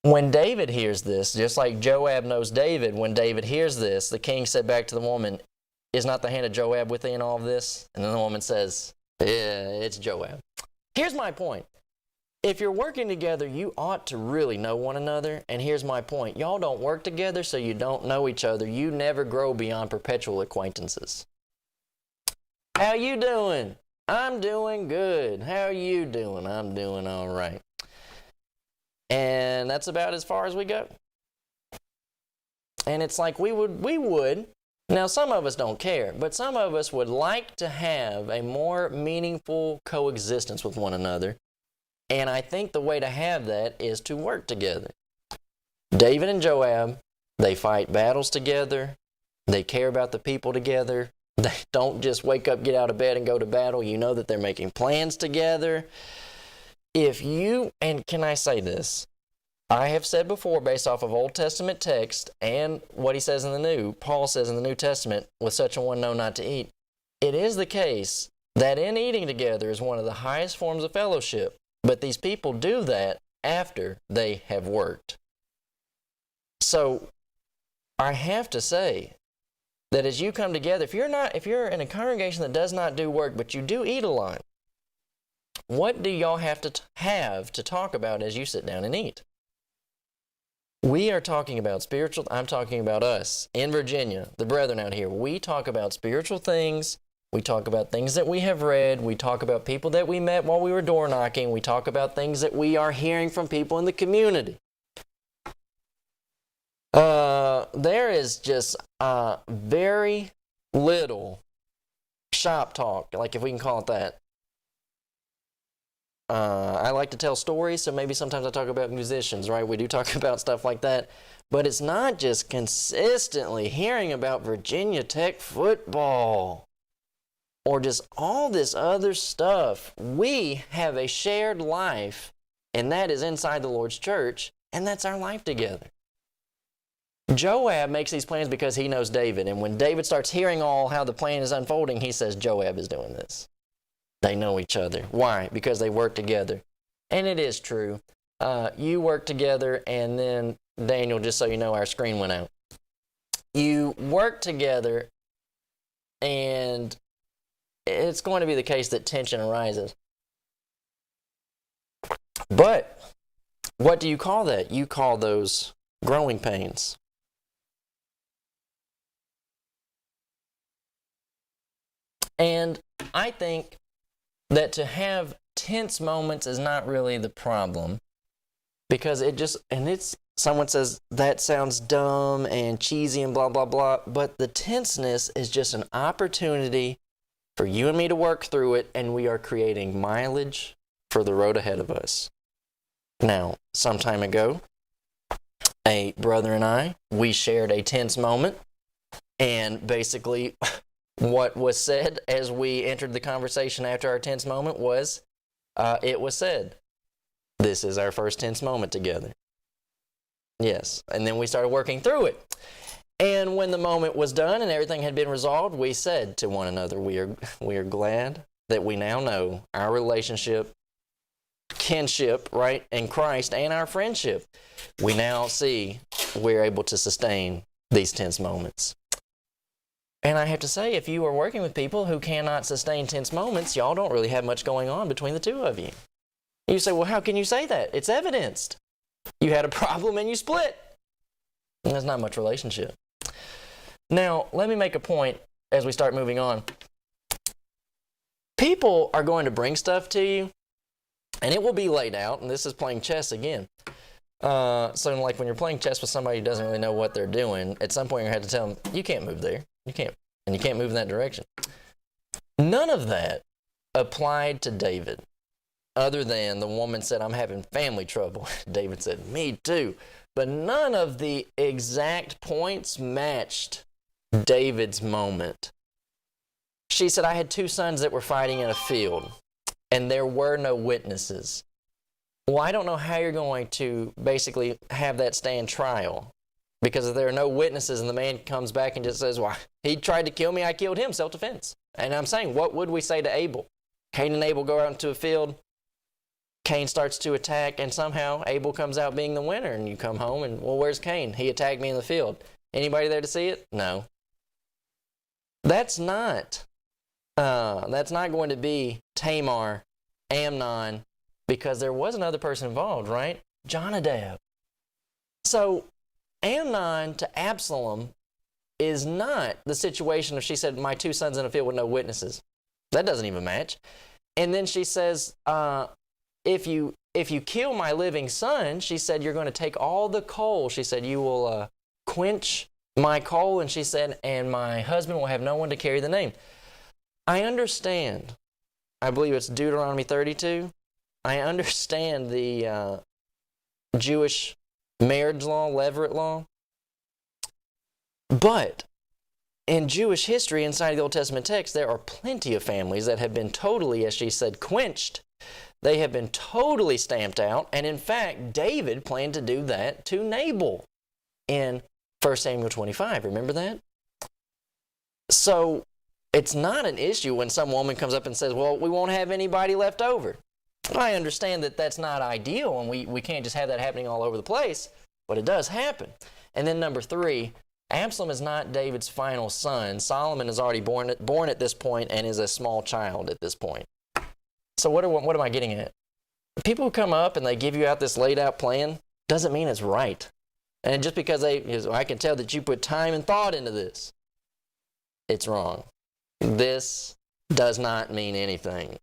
[SPEAKER 1] When David hears this, just like Joab knows David, when David hears this, the king said back to the woman, Is not the hand of Joab with thee in all of this? And then the woman says, Yeah, it's Joab. Here's my point. If you're working together, you ought to really know one another. And here's my point. Y'all don't work together, so you don't know each other. You never grow beyond perpetual acquaintances. How you doing? I'm doing good. How are you doing? I'm doing all right. And that's about as far as we go. And it's like we would. Now, some of us don't care, but some of us would like to have a more meaningful coexistence with one another. And I think the way to have that is to work together. David and Joab, they fight battles together. They care about the people together. They don't just wake up, get out of bed, and go to battle. You know that they're making plans together. And can I say this? I have said before, based off of Old Testament text and what he says in the New, Paul says in the New Testament, with such a one know not to eat. It is the case that in eating together is one of the highest forms of fellowship. But these people do that after they have worked. So I have to say that as you come together, if you're in a congregation that does not do work, but you do eat a lot, what do y'all have to talk about as you sit down and eat? We are talking about I'm talking about us in Virginia, the brethren out here. We talk about spiritual things. We talk about things that we have read. We talk about people that we met while we were door knocking. We talk about things that we are hearing from people in the community. There is just very little shop talk, like if we can call it that. I like to tell stories, so maybe sometimes I talk about musicians, right? We do talk about stuff like that. But it's not just consistently hearing about Virginia Tech football or just all this other stuff. We have a shared life, and that is inside the Lord's church, and that's our life together. Joab makes these plans because he knows David, and when David starts hearing all how the plan is unfolding, he says, Joab is doing this. They know each other. Why? Because they work together. And it is true. You work together, and then, Daniel, just so you know, our screen went out. You work together, and it's going to be the case that tension arises. But what do you call that? You call those growing pains. And I think that to have tense moments is not really the problem, because someone says that sounds dumb and cheesy and blah, blah, blah, but the tenseness is just an opportunity for you and me to work through it, and we are creating mileage for the road ahead of us. Now, some time ago, a brother and I, we shared a tense moment, and basically what was said as we entered the conversation after our tense moment was, it was said, "This is our first tense moment together." Yes, and then we started working through it. And when the moment was done and everything had been resolved, we said to one another, we are glad that we now know our relationship, kinship, right, in Christ, and our friendship. We now see we're able to sustain these tense moments. And I have to say, if you are working with people who cannot sustain tense moments, y'all don't really have much going on between the two of you. You say, well, how can you say that? It's evidenced. You had a problem and you split. And there's not much relationship. Now, let me make a point as we start moving on. People are going to bring stuff to you, and it will be laid out, and this is playing chess again. So like when you're playing chess with somebody who doesn't really know what they're doing, at some point you're going to have to tell them, you can't move there. You can't. And you can't move in that direction. None of that applied to David, other than the woman said, I'm having family trouble. David said, me too. But none of the exact points matched David's moment. She said, I had 2 sons that were fighting in a field, and there were no witnesses. Well, I don't know how you're going to basically have that stand trial, because if there are no witnesses and the man comes back and just says, well, he tried to kill me, I killed him, self-defense. And I'm saying, what would we say to Abel? Cain and Abel go out into a field, Cain starts to attack, and somehow Abel comes out being the winner, and you come home and, well, where's Cain? He attacked me in the field. Anybody there to see it? No. That's not going to be Tamar, Amnon, because there was another person involved, right? Jonadab. So Amnon to Absalom is not the situation if she said, my 2 sons in a field with no witnesses. That doesn't even match. And then she says, if you kill my living son, she said, you're going to take all the coal. She said, you will quench my coal. And she said, and my husband will have no one to carry the name. I understand. I believe it's Deuteronomy 32. I understand the Jewish marriage law, Levirate law. But in Jewish history, inside the Old Testament text, there are plenty of families that have been totally, as she said, quenched. They have been totally stamped out. And in fact, David planned to do that to Nabal in 1 Samuel 25. Remember that? So it's not an issue when some woman comes up and says, well, we won't have anybody left over. I understand that that's not ideal, and we can't just have that happening all over the place, but it does happen. And then number 3, Absalom is not David's final son. Solomon is already born at this point and is a small child at this point. So what am I getting at? People who come up and they give you out this laid out plan doesn't mean it's right. And just because I can tell that you put time and thought into this, it's wrong. This does not mean anything.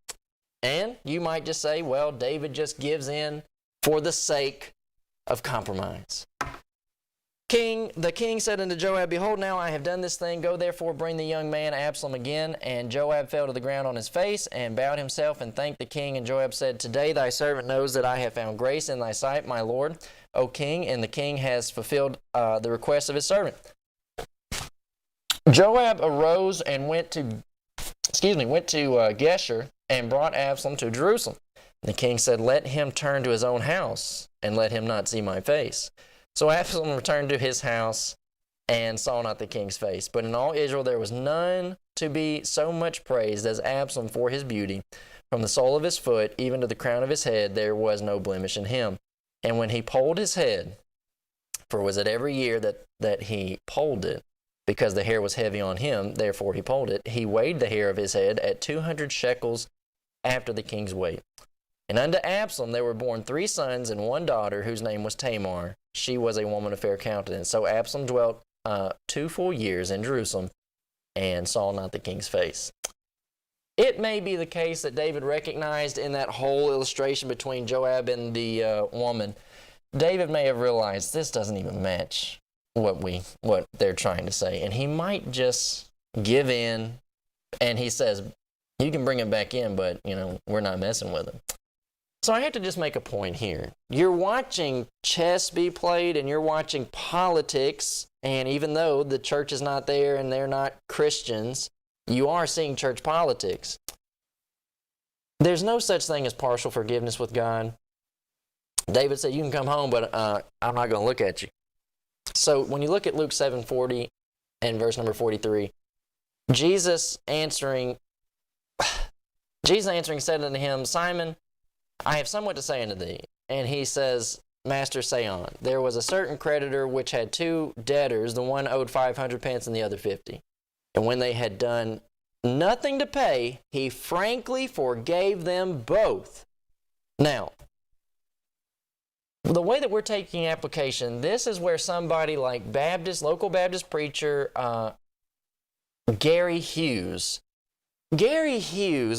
[SPEAKER 1] And you might just say, well, David just gives in for the sake of compromise. The king said unto Joab, behold, now I have done this thing. Go therefore, bring the young man Absalom again. And Joab fell to the ground on his face and bowed himself and thanked the king. And Joab said, today thy servant knows that I have found grace in thy sight, my lord, O king. And the king has fulfilled the request of his servant. Joab arose and went to Geshur and brought Absalom to Jerusalem. And the king said, let him turn to his own house and let him not see my face. So Absalom returned to his house and saw not the king's face. But in all Israel there was none to be so much praised as Absalom for his beauty. From the sole of his foot even to the crown of his head there was no blemish in him. And when he polled his head, for was it every year that he polled it, because the hair was heavy on him, therefore he polled it, he weighed the hair of his head at 200 shekels after the king's weight. And unto Absalom there were born 3 sons and 1 daughter, whose name was Tamar. She was a woman of fair countenance. So Absalom dwelt 2 full years in Jerusalem, and saw not the king's face. It may be the case that David recognized in that whole illustration between Joab and the woman, David may have realized this doesn't even match what they're trying to say. And he might just give in, and he says, you can bring him back in, but, we're not messing with him. So I have to just make a point here. You're watching chess be played, and you're watching politics, and even though the church is not there and they're not Christians, you are seeing church politics. There's no such thing as partial forgiveness with God. David said, you can come home, but I'm not going to look at you. So when you look at Luke 7:40 and verse number 43, Jesus answering said unto him, Simon, I have somewhat to say unto thee. And he says, Master, say on. There was a certain creditor which had 2 debtors, the one owed 500 pence and the other 50. And when they had done nothing to pay, he frankly forgave them both. Now, the way that we're taking application, this is where somebody like local Baptist preacher Gary Hughes,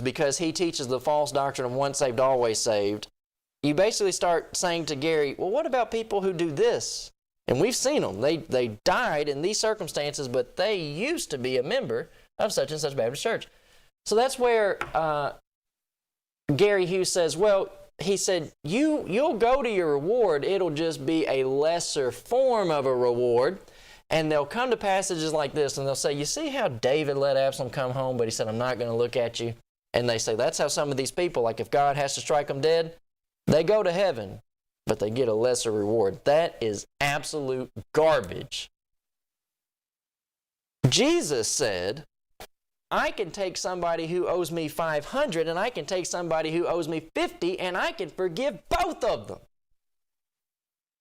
[SPEAKER 1] because he teaches the false doctrine of once saved, always saved, you basically start saying to Gary, well, what about people who do this? And we've seen them. They died in these circumstances, but they used to be a member of such and such Baptist church. So that's where Gary Hughes says, well, he said, you'll go to your reward. It'll just be a lesser form of a reward. And they'll come to passages like this, and they'll say, you see how David let Absalom come home, but he said, I'm not going to look at you. And they say, that's how some of these people, like if God has to strike them dead, they go to heaven, but they get a lesser reward. That is absolute garbage. Jesus said, I can take somebody who owes me 500 and I can take somebody who owes me 50 and I can forgive both of them.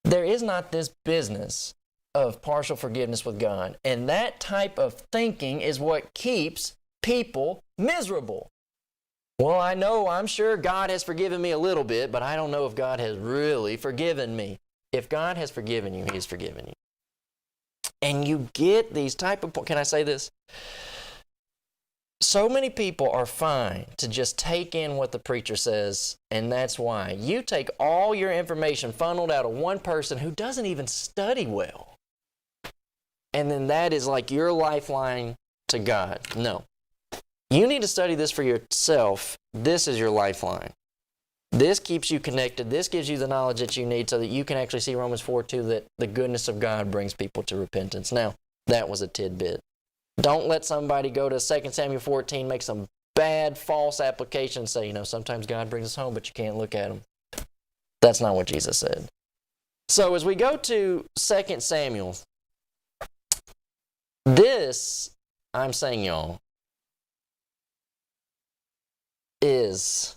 [SPEAKER 1] There is not this business of partial forgiveness with God. And that type of thinking is what keeps people miserable. Well, I'm sure God has forgiven me a little bit, but I don't know if God has really forgiven me. If God has forgiven you, He has forgiven you. And you get these type of, can I say this? So many people are fine to just take in what the preacher says, and that's why. You take all your information funneled out of one person who doesn't even study well, and then that is like your lifeline to God. No. You need to study this for yourself. This is your lifeline. This keeps you connected. This gives you the knowledge that you need so that you can actually see Romans 4:2, that the goodness of God brings people to repentance. Now, that was a tidbit. Don't let somebody go to 2 Samuel 14, make some bad false application and say, sometimes God brings us home, but you can't look at him. That's not what Jesus said. So as we go to 2 Samuel, this, I'm saying, y'all, is,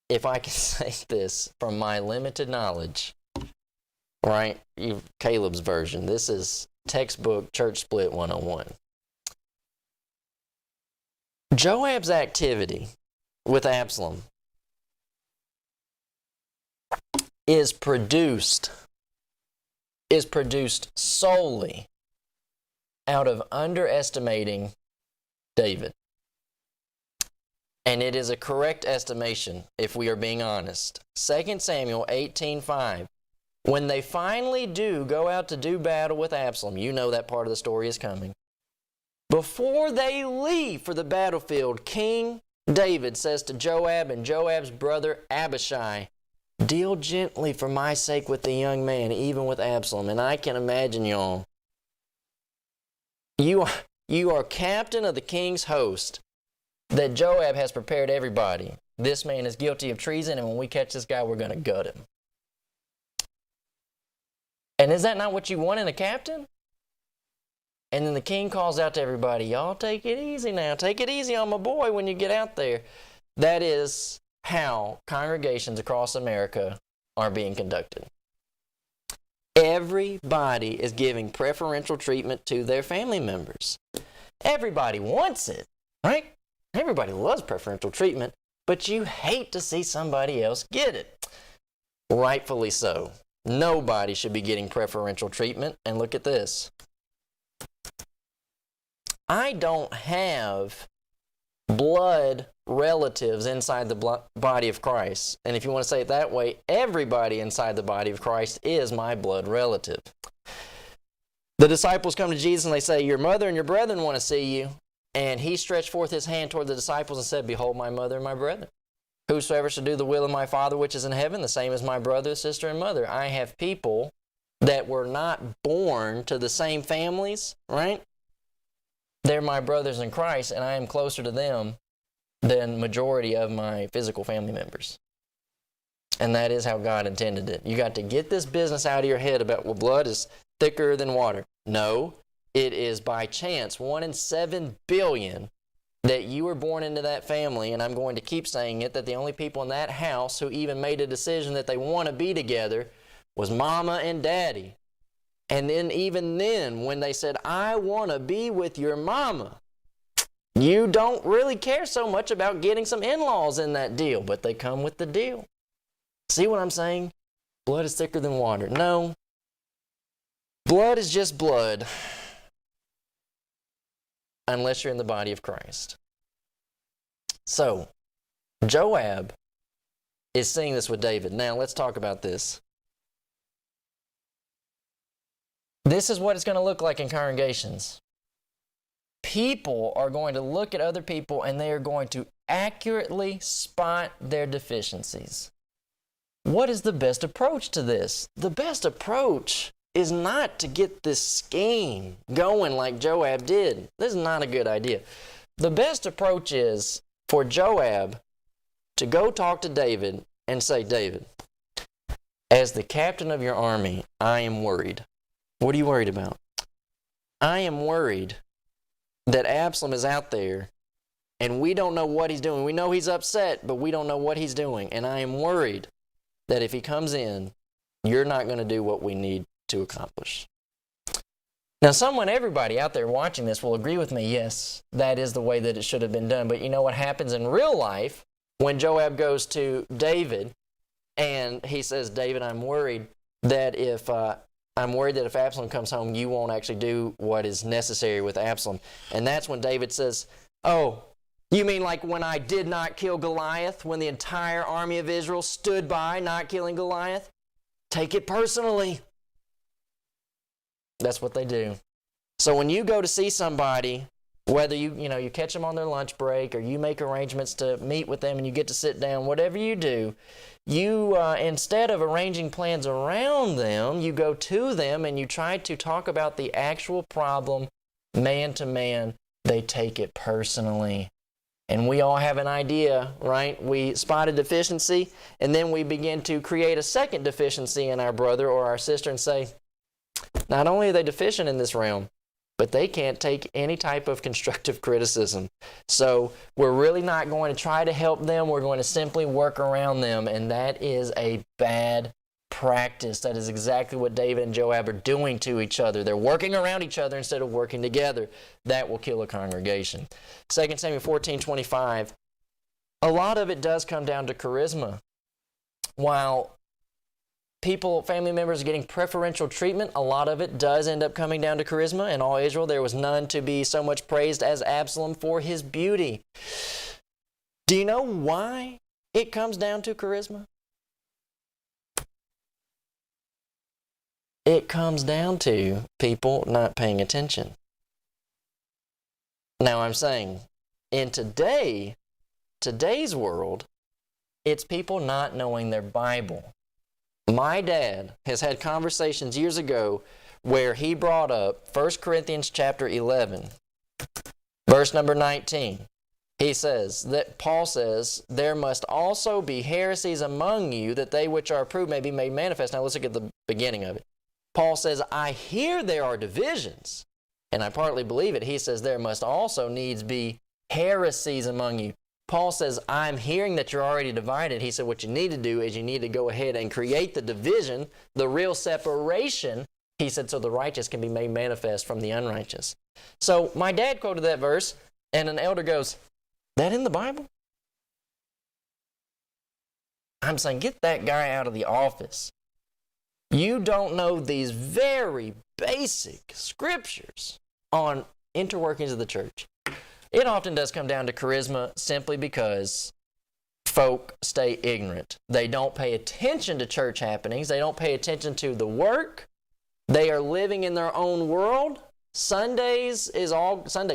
[SPEAKER 1] if I can say this from my limited knowledge, right? Caleb's version. This is textbook Church Split 101. Joab's activity with Absalom is produced solely out of underestimating David. And it is a correct estimation if we are being honest. 2 Samuel 18:5. When they finally do go out to do battle with Absalom, you know that part of the story is coming. Before they leave for the battlefield, King David says to Joab and Joab's brother Abishai, deal gently for my sake with the young man, even with Absalom. And I can imagine y'all, you are captain of the king's host, that Joab has prepared everybody. This man is guilty of treason, and when we catch this guy, we're going to gut him. And is that not what you want in a captain? And then the king calls out to everybody, y'all take it easy now. Take it easy on my boy when you get out there. That is how congregations across America are being conducted. Everybody is giving preferential treatment to their family members. Everybody wants it, right? Everybody loves preferential treatment, but you hate to see somebody else get it. Rightfully so. Nobody should be getting preferential treatment. And look at this. I don't have blood relatives inside the body of Christ. And if you want to say it that way, everybody inside the body of Christ is my blood relative. The disciples come to Jesus and they say, your mother and your brethren want to see you. And he stretched forth his hand toward the disciples and said, behold my mother and my brethren. Whosoever shall do the will of my Father which is in heaven, the same as my brother, sister, and mother. I have people that were not born to the same families, right? They're my brothers in Christ, and I am closer to them than majority of my physical family members. And that is how God intended it. You got to get this business out of your head about, well, blood is thicker than water. No, it is by chance, 1 in 7 billion, that you were born into that family, and I'm going to keep saying it, that the only people in that house who even made a decision that they want to be together was mama and daddy. And then even then, when they said, I want to be with your mama, you don't really care so much about getting some in-laws in that deal, but they come with the deal. See what I'm saying? Blood is thicker than water. No. Blood is just blood, unless you're in the body of Christ. So, Joab is seeing this with David. Now, let's talk about this. This is what it's going to look like in congregations. People are going to look at other people and they are going to accurately spot their deficiencies. What is the best approach to this? The best approach is not to get this scheme going like Joab did. This is not a good idea. The best approach is for Joab to go talk to David and say, David, as the captain of your army, I am worried. What are you worried about? I am worried that Absalom is out there and we don't know what he's doing. We know he's upset, but we don't know what he's doing. And I am worried that if he comes in, you're not going to do what we need to accomplish. Now, everybody out there watching this will agree with me, yes, that is the way that it should have been done. But you know what happens in real life when Joab goes to David and he says, David, I'm worried that if Absalom comes home, you won't actually do what is necessary with Absalom. And that's when David says, oh, you mean like when I did not kill Goliath, when the entire army of Israel stood by not killing Goliath? Take it personally. That's what they do. So when you go to see somebody, whether you catch them on their lunch break or you make arrangements to meet with them and you get to sit down, whatever you do, you instead of arranging plans around them, you go to them and you try to talk about the actual problem man to man. They take it personally. And we all have an idea, right? We spot a deficiency and then we begin to create a second deficiency in our brother or our sister and say, not only are they deficient in this realm, but they can't take any type of constructive criticism. So we're really not going to try to help them. We're going to simply work around them. And that is a bad practice. That is exactly what David and Joab are doing to each other. They're working around each other instead of working together. That will kill a congregation. 2 Samuel 14:25. A lot of it does come down to charisma. While family members are getting preferential treatment, a lot of it does end up coming down to charisma. In all Israel, there was none to be so much praised as Absalom for his beauty. Do you know why it comes down to charisma? It comes down to people not paying attention. Now I'm saying, in today's world, it's people not knowing their Bible. My dad has had conversations years ago where he brought up 1 Corinthians chapter 11, verse number 19. Paul says, there must also be heresies among you, that they which are approved may be made manifest. Now let's look at the beginning of it. Paul says, I hear there are divisions, And I partly believe it. He says there must also needs be heresies among you. Paul says, I'm hearing that you're already divided. He said, what you need to do is you need to go ahead and create the division, the real separation. He said, so the righteous can be made manifest from the unrighteous. So my dad quoted that verse, and an elder goes, that in the Bible? I'm saying, get that guy out of the office. You don't know these very basic scriptures on interworkings of the church. It often does come down to charisma simply because folk stay ignorant. They don't pay attention to church happenings. They don't pay attention to the work. They are living in their own world. Sunday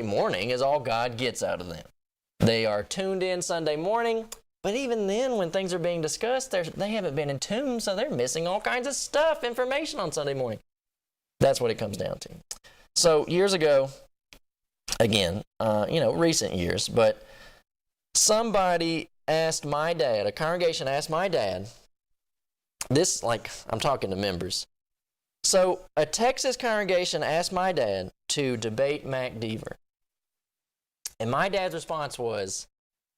[SPEAKER 1] morning is all God gets out of them. They are tuned in Sunday morning, but even then when things are being discussed, they haven't been in tune, so they're missing all kinds of stuff, information on Sunday morning. That's what it comes down to. So years ago, again, recent years, but somebody asked my dad, a congregation asked my dad, this, like, I'm talking to members. So a Texas congregation asked my dad to debate Mac Deaver. And my dad's response was,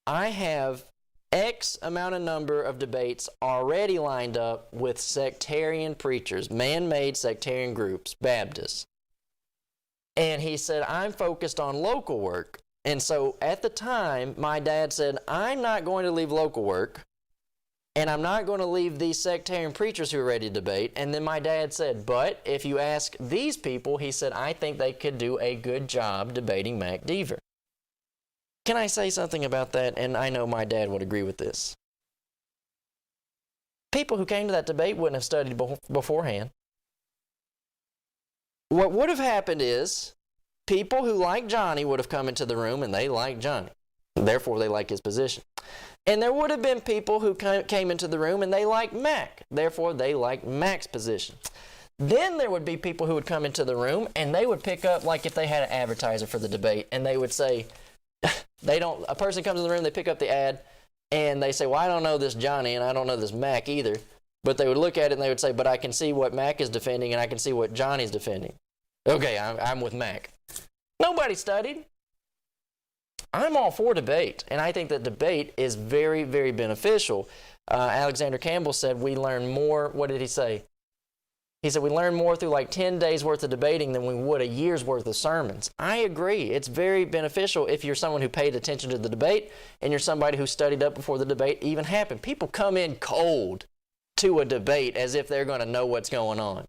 [SPEAKER 1] I have X amount of number of debates already lined up with sectarian preachers, man-made sectarian groups, Baptists. And he said, I'm focused on local work. And so at the time, my dad said, I'm not going to leave local work, and I'm not going to leave these sectarian preachers who are ready to debate. And then my dad said, but if you ask these people, he said, I think they could do a good job debating Mac Deaver. Can I say something about that? And I know my dad would agree with this. People who came to that debate wouldn't have studied beforehand. What would have happened is people who like Johnny would have come into the room and they like Johnny. Therefore, they like his position. And there would have been people who came into the room and they like Mac. Therefore, they like Mac's position. Then there would be people who would come into the room and they would pick up, like if they had an advertiser for the debate, and they would say, a person comes in the room, they pick up the ad, and they say, well, I don't know this Johnny and I don't know this Mac either. But they would look at it and they would say, but I can see what Mac is defending and I can see what Johnny's defending. Okay, I'm with Mac. Nobody studied. I'm all for debate, and I think that debate is very, very beneficial. Alexander Campbell said we learn more. What did he say? He said we learn more through like 10 days worth of debating than we would a year's worth of sermons. I agree. It's very beneficial if you're someone who paid attention to the debate and you're somebody who studied up before the debate even happened. People come in cold to a debate as if they're going to know what's going on.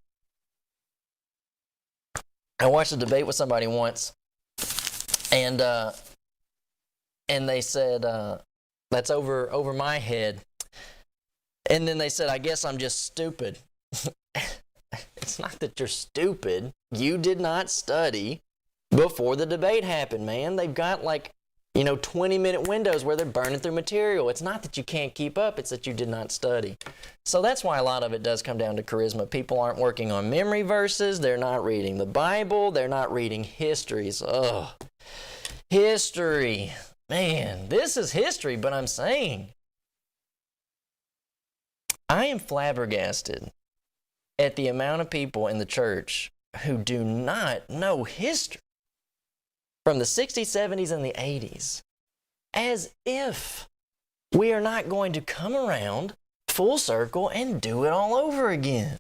[SPEAKER 1] I watched a debate with somebody once, and they said, that's over my head. And then they said, I guess I'm just stupid. It's not that you're stupid. You did not study before the debate happened, man. They've got 20-minute windows where they're burning through material. It's not that you can't keep up. It's that you did not study. So that's why a lot of it does come down to charisma. People aren't working on memory verses. They're not reading the Bible. They're not reading histories. Ugh. History. Man, this is history, but I'm saying I am flabbergasted at the amount of people in the church who do not know history from the 60s, 70s, and the 80s, as if we are not going to come around full circle and do it all over again.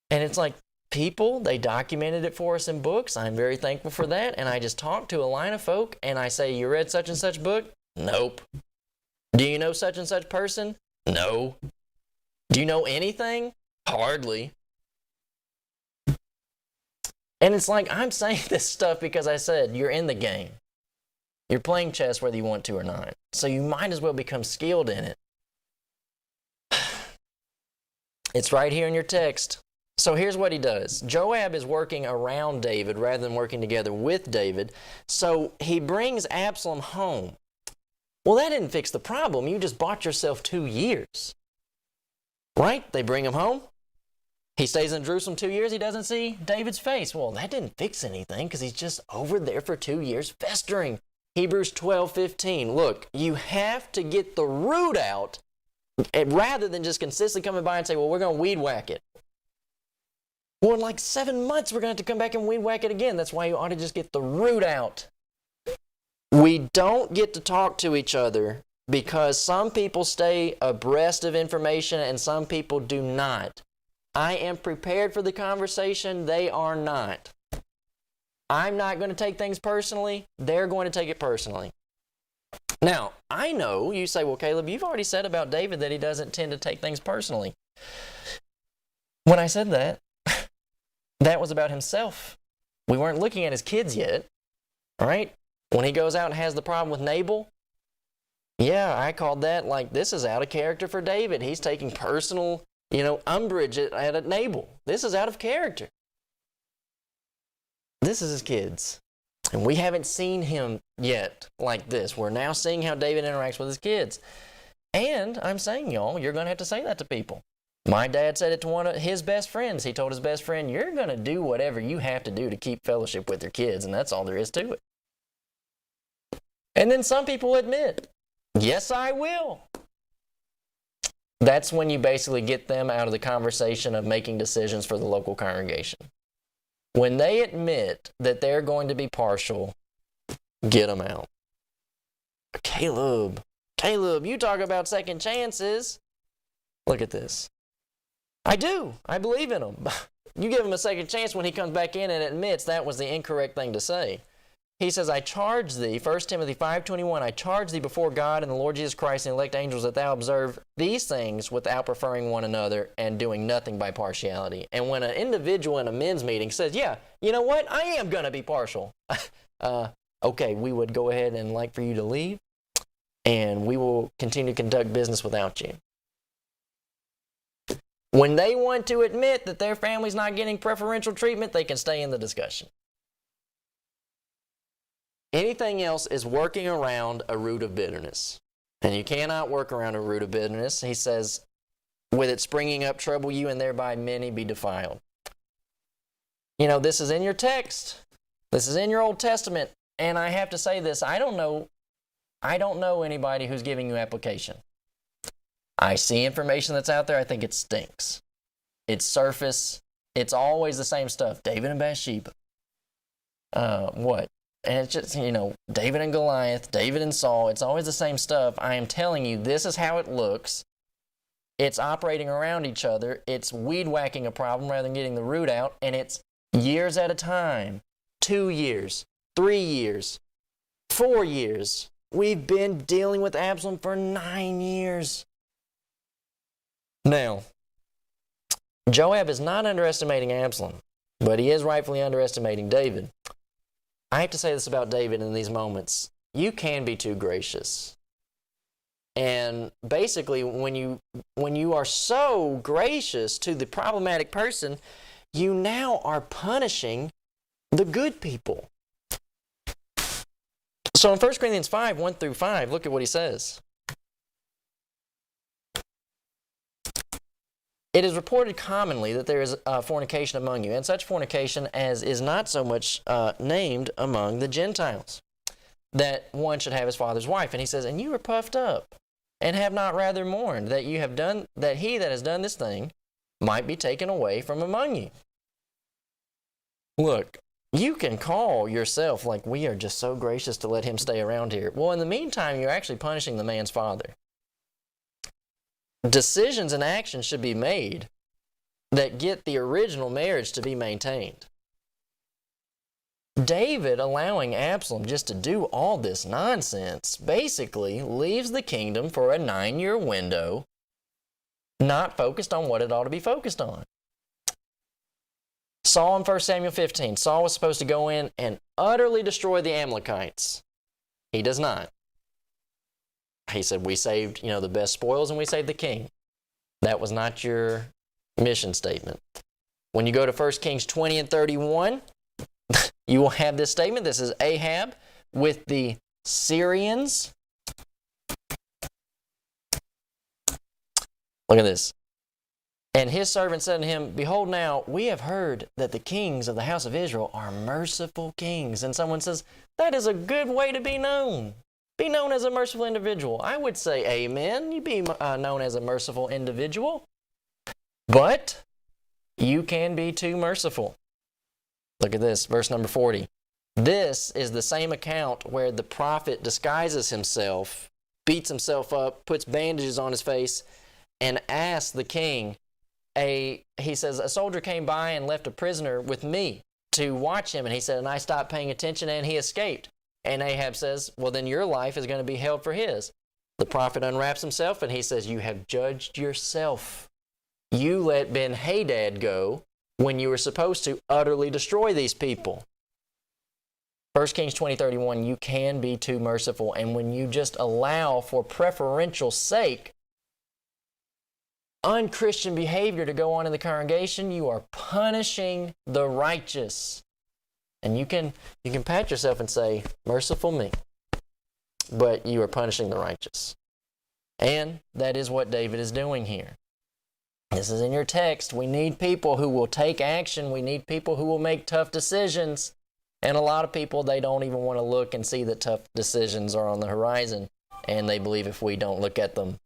[SPEAKER 1] And it's like, people, they documented it for us in books. I'm very thankful for that. And I just talk to a line of folk and I say, you read such and such book? Nope. Do you know such and such person? No. Do you know anything? Hardly. And it's like, I'm saying this stuff because I said, you're in the game. You're playing chess whether you want to or not. So you might as well become skilled in it. It's right here in your text. So here's what he does. Joab is working around David rather than working together with David. So he brings Absalom home. Well, that didn't fix the problem. You just bought yourself 2 years. Right? They bring him home. He stays in Jerusalem 2 years. He doesn't see David's face. Well, that didn't fix anything because he's just over there for 2 years festering. Hebrews 12:15. Look, you have to get the root out rather than just consistently coming by and say, well, we're going to weed whack it. Well, in like 7 months, we're going to have to come back and weed whack it again. That's why you ought to just get the root out. We don't get to talk to each other because some people stay abreast of information and some people do not. I am prepared for the conversation. They are not. I'm not going to take things personally. They're going to take it personally. Now, I know you say, well, Caleb, you've already said about David that he doesn't tend to take things personally. When I said that, that was about himself. We weren't looking at his kids yet, right? When he goes out and has the problem with Nabal, yeah, I called that like, this is out of character for David. He's taking personal, umbrage at Nabal. This is out of character. This is his kids. And we haven't seen him yet like this. We're now seeing how David interacts with his kids. And I'm saying, y'all, you're going to have to say that to people. My dad said it to one of his best friends. He told his best friend, you're going to do whatever you have to do to keep fellowship with your kids, and that's all there is to it. And then some people admit, yes, I will. That's when you basically get them out of the conversation of making decisions for the local congregation. When they admit that they're going to be partial, get them out. Caleb, you talk about second chances. Look at this. I do. I believe in him. You give him a second chance when he comes back in and admits that was the incorrect thing to say. He says, I charge thee, 1 Timothy 5:21, I charge thee before God and the Lord Jesus Christ and elect angels that thou observe these things without preferring one another and doing nothing by partiality. And when an individual in a men's meeting says, yeah, you know what, I am going to be partial. Okay, we would go ahead and like for you to leave, and we will continue to conduct business without you. When they want to admit that their family's not getting preferential treatment, they can stay in the discussion. Anything else is working around a root of bitterness. And you cannot work around a root of bitterness. He says, with it springing up, trouble you, and thereby many be defiled. This is in your text. This is in your Old Testament. And I have to say this, I don't know anybody who's giving you application. I see information that's out there, I think it stinks. It's surface. It's always the same stuff. David and Bathsheba. What? And it's just, David and Goliath, David and Saul. It's always the same stuff. I am telling you, this is how it looks. It's operating around each other. It's weed whacking a problem rather than getting the root out. And it's years at a time. 2 years, 3 years, 4 years. We've been dealing with Absalom for 9 years. Now, Joab is not underestimating Absalom, but he is rightfully underestimating David. I have to say this about David in these moments. You can be too gracious. And basically, when you are so gracious to the problematic person, you now are punishing the good people. So in 1 Corinthians 5, 1 through 5, look at what he says. It is reported commonly that there is fornication among you, and such fornication as is not so much named among the Gentiles, that one should have his father's wife. And he says, and you are puffed up, and have not rather mourned that you have done, that he that has done this thing might be taken away from among you. Look, you can call yourself like, we are just so gracious to let him stay around here. Well, in the meantime, you're actually punishing the man's father. Decisions and actions should be made that get the original marriage to be maintained. David allowing Absalom just to do all this nonsense basically leaves the kingdom for a 9-year window, not focused on what it ought to be focused on. Saul in 1 Samuel 15, Saul was supposed to go in and utterly destroy the Amalekites. He does not. He said, we saved, the best spoils and we saved the king. That was not your mission statement. When you go to 1 Kings 20 and 31, you will have this statement. This is Ahab with the Syrians. Look at this. And his servant said to him, behold now, we have heard that the kings of the house of Israel are merciful kings. And someone says, that is a good way to be known. Be known as a merciful individual. I would say amen. You be known as a merciful individual. But You can be too merciful. Look at this, verse number 40. This is the same account where the prophet disguises himself, beats himself up, puts bandages on his face, and asks the king, he says, a soldier came by and left a prisoner with me to watch him. And he said, and I stopped paying attention and he escaped. And Ahab says, well, then your life is going to be held for his. The prophet unwraps himself and he says, you have judged yourself. You let Ben-Hadad go when you were supposed to utterly destroy these people. 1 Kings 20:31, you can be too merciful. And when you just allow for preferential sake unchristian behavior to go on in the congregation, you are punishing the righteous. And you can pat yourself and say, merciful me. But you are punishing the righteous. And that is what David is doing here. This is in your text. We need people who will take action. We need people who will make tough decisions. And a lot of people, they don't even want to look and see that tough decisions are on the horizon. And they believe if we don't look at them,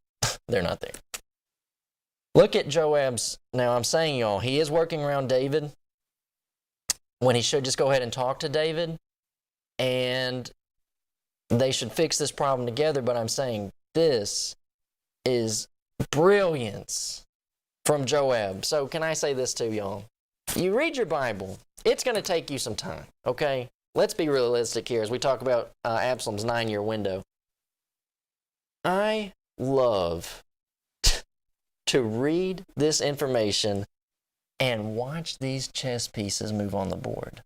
[SPEAKER 1] they're not there. Look at Joab's, now I'm saying y'all, he is working around David when he should just go ahead and talk to David. And they should fix this problem together. But I'm saying this is brilliance from Joab. So can I say this to y'all? You read your Bible. It's going to take you some time, okay? Let's be realistic here as we talk about Absalom's 9-year window. I love to read this information and watch these chess pieces move on the board.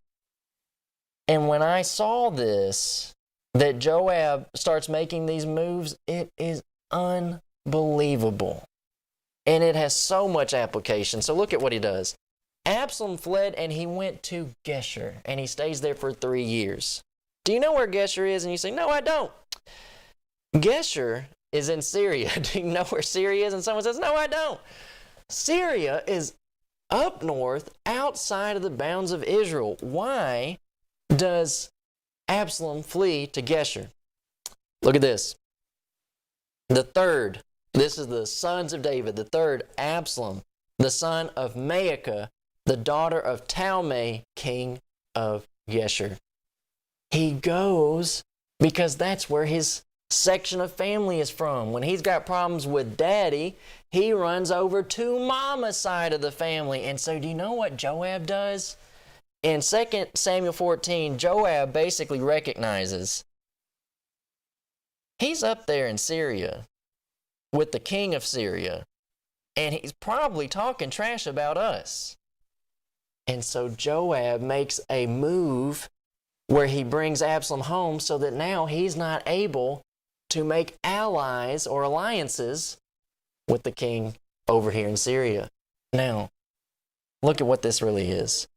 [SPEAKER 1] And when I saw this, that Joab starts making these moves, it is unbelievable. And it has so much application. So look at what he does. Absalom fled and he went to Geshur, and he stays there for 3 years. Do you know where Geshur is? And you say, no, I don't. Geshur is in Syria. Do you know where Syria is? And someone says, no, I don't. Syria is up north, outside of the bounds of Israel. Why does Absalom flee to Geshur? Look at this. The third, this is the sons of David. The third, Absalom, the son of Maacah, the daughter of Talmai, king of Geshur. He goes because that's where his section of family is from. When he's got problems with daddy, he runs over to mama's side of the family. And so do you know what Joab does? In 2 Samuel 14, Joab basically recognizes he's up there in Syria with the king of Syria, and he's probably talking trash about us. And so Joab makes a move where he brings Absalom home so that now he's not able to make allies or alliances with the king over here in Syria. Now, look at what this really is.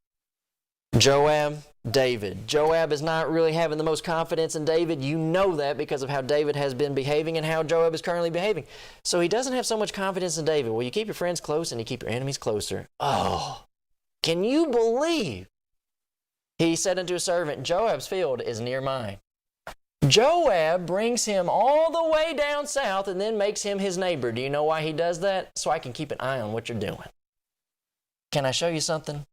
[SPEAKER 1] Joab, David. Joab is not really having the most confidence in David. You know that because of how David has been behaving and how Joab is currently behaving. So he doesn't have so much confidence in David. Well, you keep your friends close and you keep your enemies closer. Oh, can you believe? He said unto a servant, Joab's field is near mine. Joab brings him all the way down south and then makes him his neighbor. Do you know why he does that? So I can keep an eye on what you're doing. Can I show you something?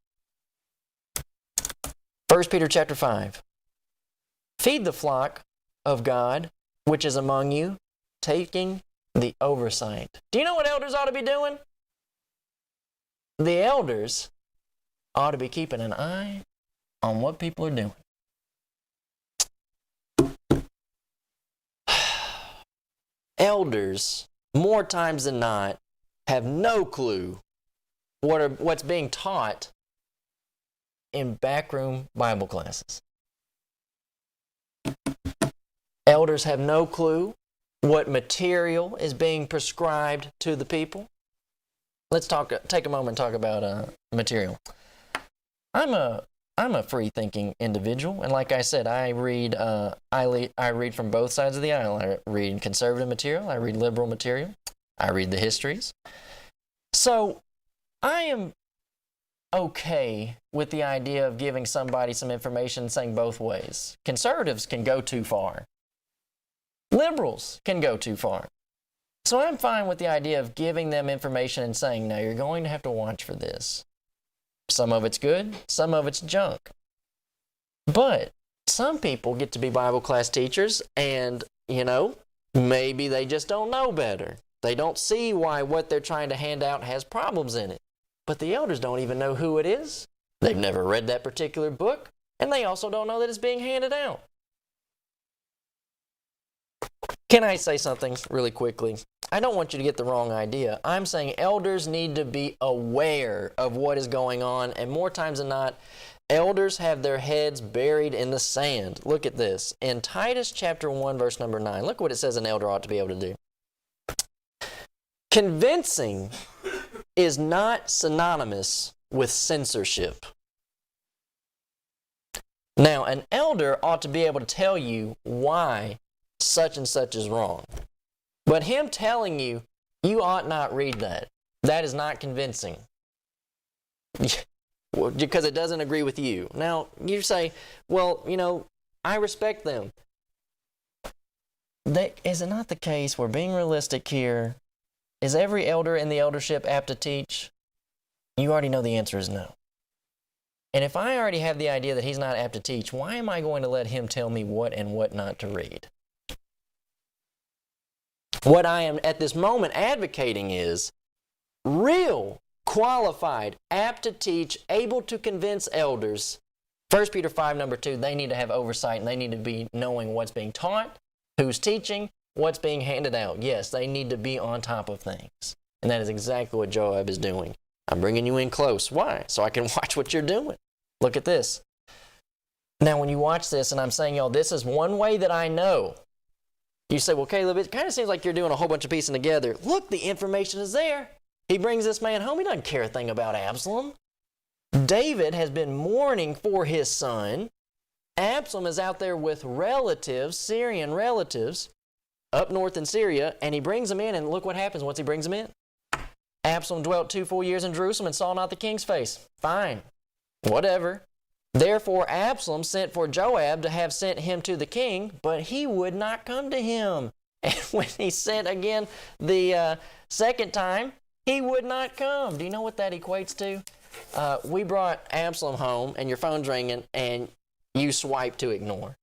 [SPEAKER 1] 1 Peter chapter 5. Feed the flock of God, which is among you, taking the oversight. Do you know what elders ought to be doing? The elders ought to be keeping an eye on what people are doing. Elders, more times than not, have no clue what's being taught in backroom Bible classes. Elders have no clue what material is being prescribed to the people. Let's take a moment and talk about material. I'm a free-thinking individual, and like I said, I read from both sides of the aisle. I read conservative material, I read liberal material, I read the histories. So I am okay with the idea of giving somebody some information and saying both ways. Conservatives can go too far. Liberals can go too far. So I'm fine with the idea of giving them information and saying, no, you're going to have to watch for this. Some of it's good, some of it's junk. But some people get to be Bible class teachers and, maybe they just don't know better. They don't see why what they're trying to hand out has problems in it. But the elders don't even know who it is. They've never read that particular book, and they also don't know that it's being handed out. Can I say something really quickly? I don't want you to get the wrong idea. I'm saying elders need to be aware of what is going on, and more times than not, elders have their heads buried in the sand. Look at this. In Titus chapter 1, verse number 9, look what it says an elder ought to be able to do. Convincing is not synonymous with censorship. Now, an elder ought to be able to tell you why such and such is wrong. But him telling you, you ought not read that, that is not convincing. Because it doesn't agree with you. Now, you say, well, I respect them. Is it not the case, we're being realistic here, is every elder in the eldership apt to teach? You already know the answer is no. And if I already have the idea that he's not apt to teach, why am I going to let him tell me what and what not to read? What I am at this moment advocating is real, qualified, apt to teach, able to convince elders. 1 Peter 5, number 2, they need to have oversight and they need to be knowing what's being taught, who's teaching, what's being handed out. Yes, they need to be on top of things. And that is exactly what Joab is doing. I'm bringing you in close. Why? So I can watch what you're doing. Look at this. Now, when you watch this, and I'm saying, y'all, this is one way that I know. You say, well, Caleb, it kind of seems like you're doing a whole bunch of piecing together. Look, the information is there. He brings this man home. He doesn't care a thing about Absalom. David has been mourning for his son. Absalom is out there with relatives, Syrian relatives, up north in Syria, and he brings them in, and look what happens once he brings them in. Absalom dwelt 2 full years in Jerusalem and saw not the king's face. Fine. Whatever. Therefore Absalom sent for Joab to have sent him to the king, but he would not come to him. And when he sent again the second time, he would not come. Do you know what that equates to? We brought Absalom home, and your phone's ringing, and you swipe to ignore.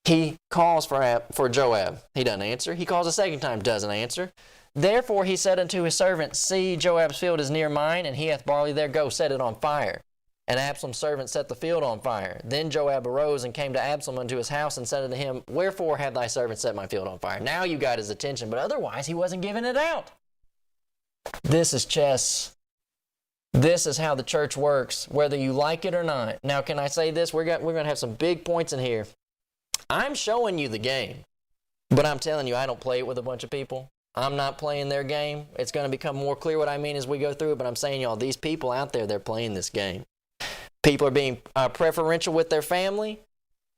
[SPEAKER 1] He calls for Joab. He doesn't answer. He calls a second time, doesn't answer. Therefore he said unto his servant, see, Joab's field is near mine, and he hath barley there. Go, set it on fire. And Absalom's servant set the field on fire. Then Joab arose and came to Absalom unto his house and said unto him, wherefore have thy servant set my field on fire? Now you got his attention, but otherwise he wasn't giving it out. This is chess. This is how the church works, whether you like it or not. Now, can I say this? We're going to have some big points in here. I'm showing you the game, but I'm telling you, I don't play it with a bunch of people. I'm not playing their game. It's going to become more clear what I mean as we go through it, but I'm saying, y'all, these people out there, they're playing this game. People are being preferential with their family.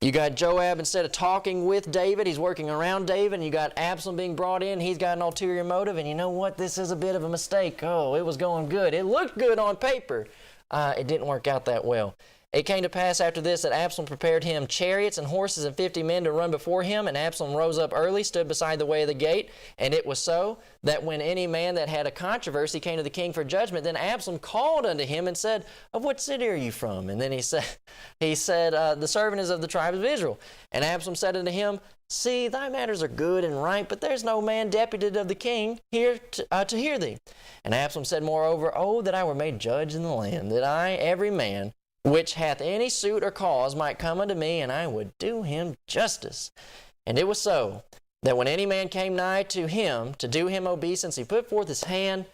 [SPEAKER 1] You got Joab, instead of talking with David, he's working around David, and you got Absalom being brought in. He's got an ulterior motive, and you know what? This is a bit of a mistake. Oh, it was going good. It looked good on paper. It didn't work out that well. It came to pass after this that Absalom prepared him chariots and horses and 50 men to run before him. And Absalom rose up early, stood beside the way of the gate. And it was so that when any man that had a controversy came to the king for judgment, then Absalom called unto him and said, of what city are you from? And then he said, the servant is of the tribe of Israel. And Absalom said unto him, see, thy matters are good and right, but there's no man deputed of the king here to hear thee. And Absalom said moreover, oh, that I were made judge in the land, that I, every man, which hath any suit or cause, might come unto me, and I would do him justice. And it was so, that when any man came nigh to him to do him obeisance, he put forth his hand,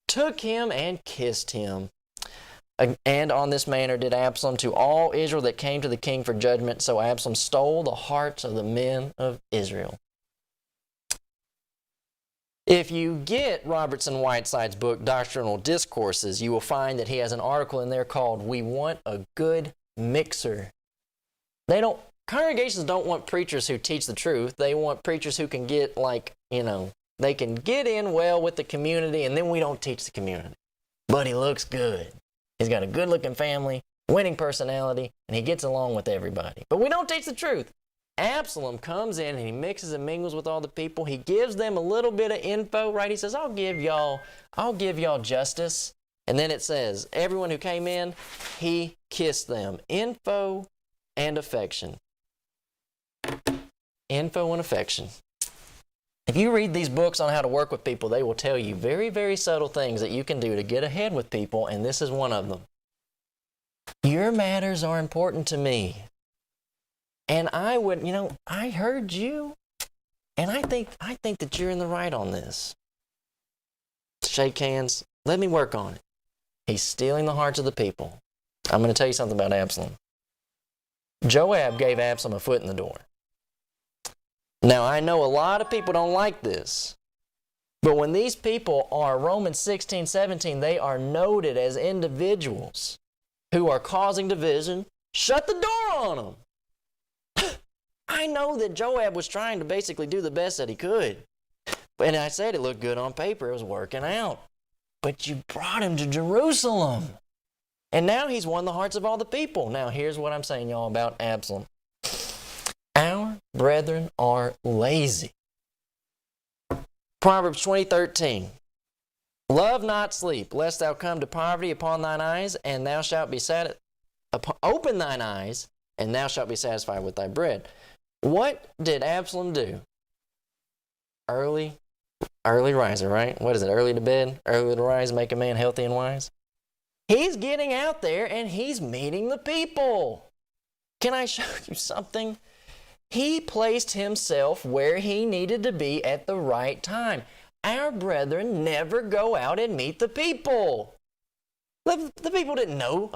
[SPEAKER 1] took him, and kissed him. And on this manner did Absalom to all Israel that came to the king for judgment. So Absalom stole the hearts of the men of Israel. If you get Robertson Whiteside's book, Doctrinal Discourses, you will find that he has an article in there called, We Want a Good Mixer. Congregations don't want preachers who teach the truth. They want preachers who can get they can get in well with the community, and then we don't teach the community. But he looks good. He's got a good-looking family, winning personality, and he gets along with everybody. But we don't teach the truth. Absalom comes in and he mixes and mingles with all the people. He gives them a little bit of info, right? He says, I'll give y'all justice. And then it says, everyone who came in, he kissed them. Info and affection. Info and affection. If you read these books on how to work with people, they will tell you very, very subtle things that you can do to get ahead with people, and this is one of them. Your matters are important to me. And I would, I heard you, and I think that you're in the right on this. Shake hands. Let me work on it. He's stealing the hearts of the people. I'm going to tell you something about Absalom. Joab gave Absalom a foot in the door. Now, I know a lot of people don't like this, but when these people are Romans 16, 17, they are noted as individuals who are causing division. Shut the door on them. I know that Joab was trying to basically do the best that he could. And I said it looked good on paper. It was working out. But you brought him to Jerusalem. And now he's won the hearts of all the people. Now, here's what I'm saying, y'all, about Absalom. Our brethren are lazy. Proverbs 20:13. Love not sleep, lest thou come to poverty upon thine eyes, and thou shalt be open thine eyes, and thou shalt be satisfied with thy bread. What did Absalom do? Early riser, right? What is it? Early to bed, early to rise, make a man healthy and wise. He's getting out there and he's meeting the people. Can I show you something? He placed himself where he needed to be at the right time. Our brethren never go out and meet the people. The people didn't know.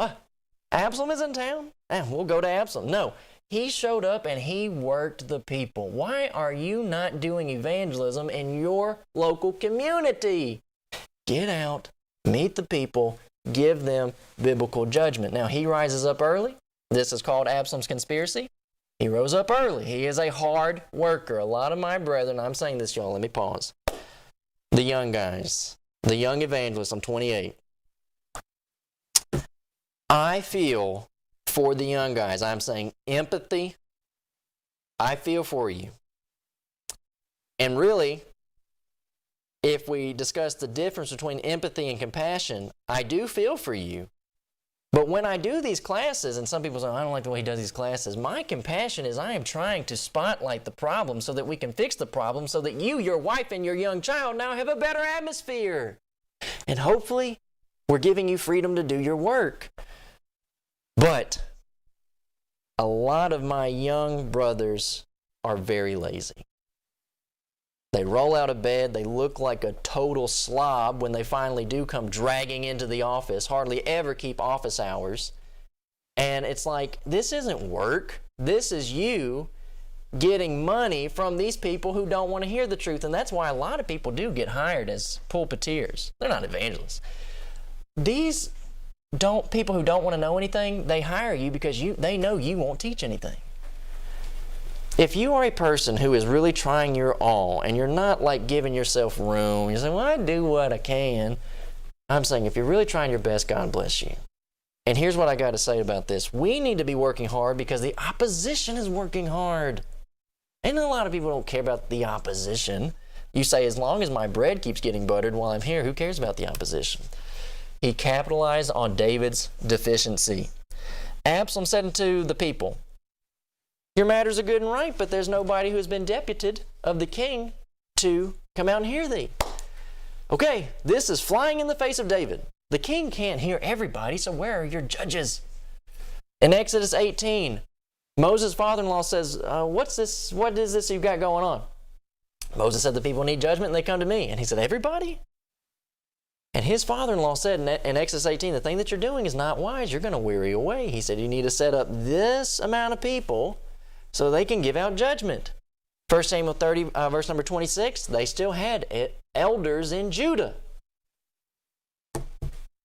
[SPEAKER 1] Absalom is in town, and we'll go to Absalom. No. He showed up and he worked the people. Why are you not doing evangelism in your local community? Get out, meet the people, give them biblical judgment. Now, he rises up early. This is called Absalom's conspiracy. He rose up early. He is a hard worker. A lot of my brethren, I'm saying this, y'all, let me pause. The young guys, the young evangelists, I'm 28. I feel for the young guys. I'm saying empathy. I feel for you. And really, if we discuss the difference between empathy and compassion, I do feel for you. But when I do these classes, and some people say, I don't like the way he does these classes, my compassion is I am trying to spotlight the problem so that we can fix the problem so that you, your wife, and your young child now have a better atmosphere. And hopefully, we're giving you freedom to do your work. But a lot of my young brothers are very lazy. They roll out of bed, they look like a total slob when they finally do come dragging into the office, hardly ever keep office hours. And it's like, this isn't work. This is you getting money from these people who don't want to hear the truth. And that's why a lot of people do get hired as pulpiteers. They're not evangelists. These people who don't want to know anything, they hire you because they know you won't teach anything. If you are a person who is really trying your all and you're not like giving yourself room, you say, well, I do what I can. I'm saying if you're really trying your best, God bless you. And here's what I got to say about this. We need to be working hard because the opposition is working hard. And a lot of people don't care about the opposition. You say, as long as my bread keeps getting buttered while I'm here, who cares about the opposition? He capitalized on David's deficiency. Absalom said unto the people, your matters are good and right, but there's nobody who has been deputed of the king to come out and hear thee. Okay, this is flying in the face of David. The king can't hear everybody, so where are your judges? In Exodus 18, Moses' father-in-law says, what is this you've got going on? Moses said, the people need judgment and they come to me. And he said, everybody? And his father-in-law said in Exodus 18, the thing that you're doing is not wise. You're going to weary away. He said, you need to set up this amount of people so they can give out judgment. 1 Samuel 30, verse number 26, they still had elders in Judah.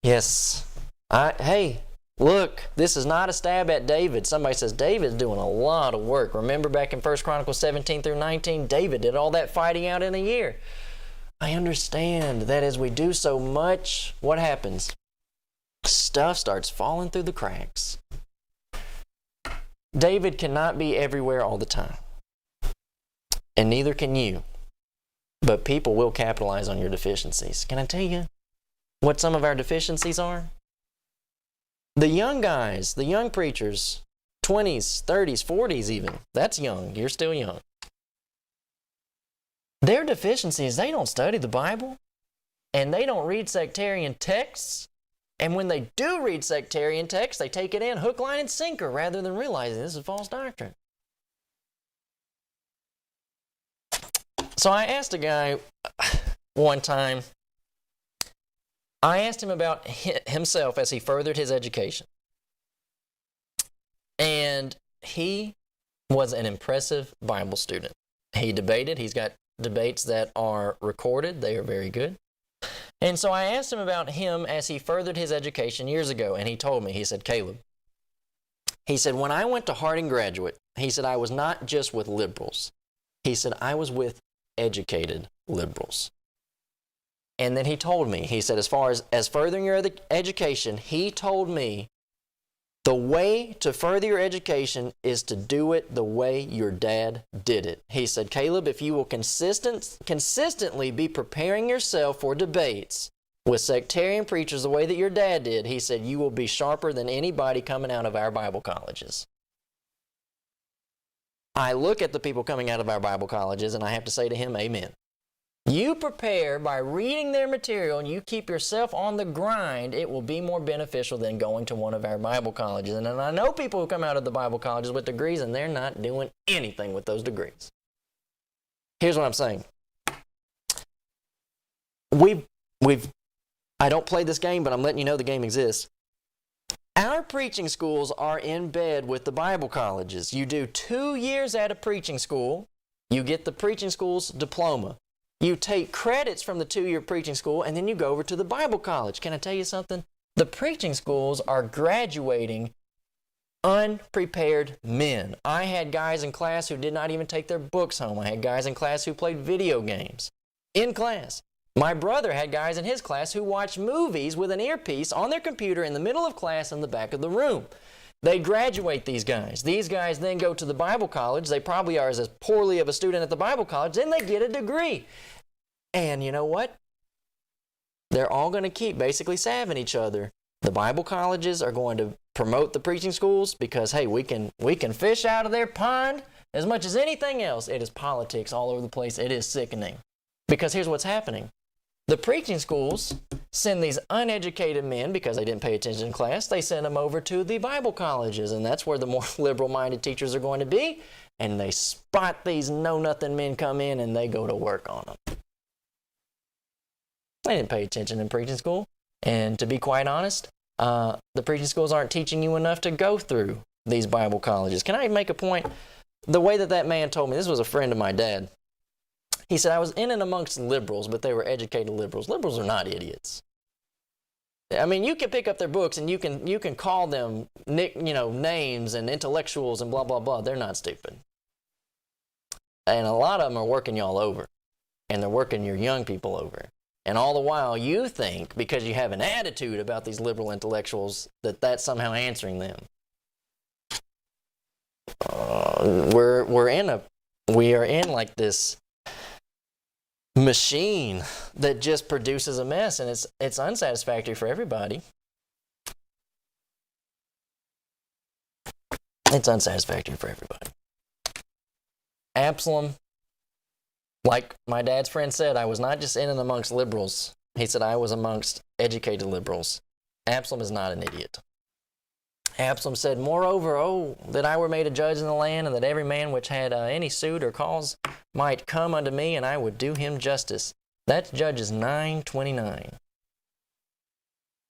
[SPEAKER 1] Yes. Hey, look, this is not a stab at David. Somebody says, David's doing a lot of work. Remember back in 1 Chronicles 17 through 19, David did all that fighting out in a year. I understand that as we do so much, what happens? Stuff starts falling through the cracks. David cannot be everywhere all the time. And neither can you. But people will capitalize on your deficiencies. Can I tell you? what some of our deficiencies are? The young guys, the young preachers, 20s, 30s, 40s even, that's young, you're still young. Their deficiency is they don't study the Bible, and they don't read sectarian texts, and when they do read sectarian texts, they take it in hook, line, and sinker rather than realizing this is false doctrine. So I asked a guy one time, I asked him about himself as he furthered his education. And he was an impressive Bible student. He debated. He's got debates that are recorded. They are very good. And so I asked him about him as he furthered his education years ago, and he told me, he said, Caleb, he said, when I went to Harding Graduate, he said, I was not just with liberals. He said, I was with educated liberals. And then he told me, he said, as far as furthering your education, he told me, the way to further your education is to do it the way your dad did it. He said, Caleb, if you will consistently be preparing yourself for debates with sectarian preachers the way that your dad did, he said, you will be sharper than anybody coming out of our Bible colleges. I look at the people coming out of our Bible colleges and I have to say to him, amen. You prepare by reading their material and you keep yourself on the grind, it will be more beneficial than going to one of our Bible colleges. And I know people who come out of the Bible colleges with degrees and they're not doing anything with those degrees. Here's what I'm saying. I don't play this game, but I'm letting you know the game exists. Our preaching schools are in bed with the Bible colleges. You do 2 years at a preaching school, you get the preaching school's diploma. You take credits from the 2-year preaching school, and then you go over to the Bible college. Can I tell you something? The preaching schools are graduating unprepared men. I had guys in class who did not even take their books home. I had guys in class who played video games in class. My brother had guys in his class who watched movies with an earpiece on their computer in the middle of class in the back of the room. They graduate these guys. These guys then go to the Bible college. They probably are as poorly of a student at the Bible college. Then they get a degree. And you know what? They're all going to keep basically salving each other. The Bible colleges are going to promote the preaching schools because, hey, we can fish out of their pond as much as anything else. It is politics all over the place. It is sickening. Because here's what's happening. The preaching schools send these uneducated men, because they didn't pay attention in class, they send them over to the Bible colleges, and that's where the more liberal-minded teachers are going to be, and they spot these know-nothing men come in, and they go to work on them. They didn't pay attention in preaching school, and to be quite honest, the preaching schools aren't teaching you enough to go through these Bible colleges. Can I make a point? The way that man told me, this was a friend of my dad. He said, I was in and amongst liberals, but they were educated liberals. Liberals are not idiots. I mean, you can pick up their books and you can call them names and intellectuals and blah, blah, blah. They're not stupid. And a lot of them are working y'all over. And they're working your young people over. And all the while you think, because you have an attitude about these liberal intellectuals, that that's somehow answering them. We are in like this machine that just produces a mess, and it's unsatisfactory for everybody. It's unsatisfactory for everybody. Absalom, like my dad's friend said, I was not just in and amongst liberals. He said I was amongst educated liberals. Absalom is not an idiot. Absalom said, moreover, that I were made a judge in the land, and that every man which had any suit or cause might come unto me, and I would do him justice. That's Judges 9:29.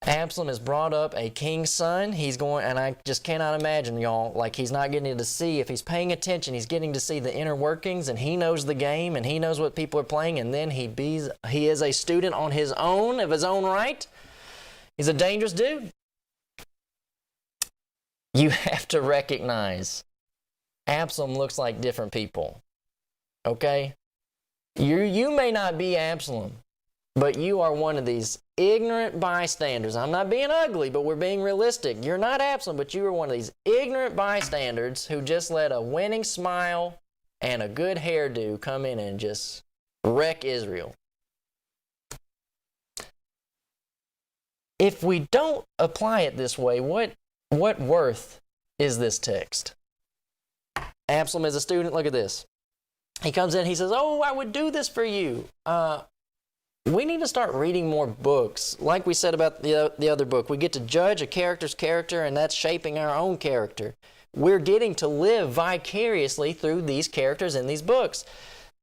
[SPEAKER 1] Absalom has brought up a king's son. He's going, and I just cannot imagine, y'all, like he's not getting to see, if he's paying attention, he's getting to see the inner workings, and he knows the game, and he knows what people are playing, and then he is a student on his own, of his own right. He's a dangerous dude. You have to recognize Absalom looks like different people. Okay? You may not be Absalom, but you are one of these ignorant bystanders. I'm not being ugly, but we're being realistic. You're not Absalom, but you are one of these ignorant bystanders who just let a winning smile and a good hairdo come in and just wreck Israel. if we don't apply it this way, what worth is this text? Absalom is a student. Look at this. He comes in, he says, oh, I would do this for you. We need to start reading more books. Like we said about the other book, we get to judge a character's character, and that's shaping our own character. We're getting to live vicariously through these characters in these books.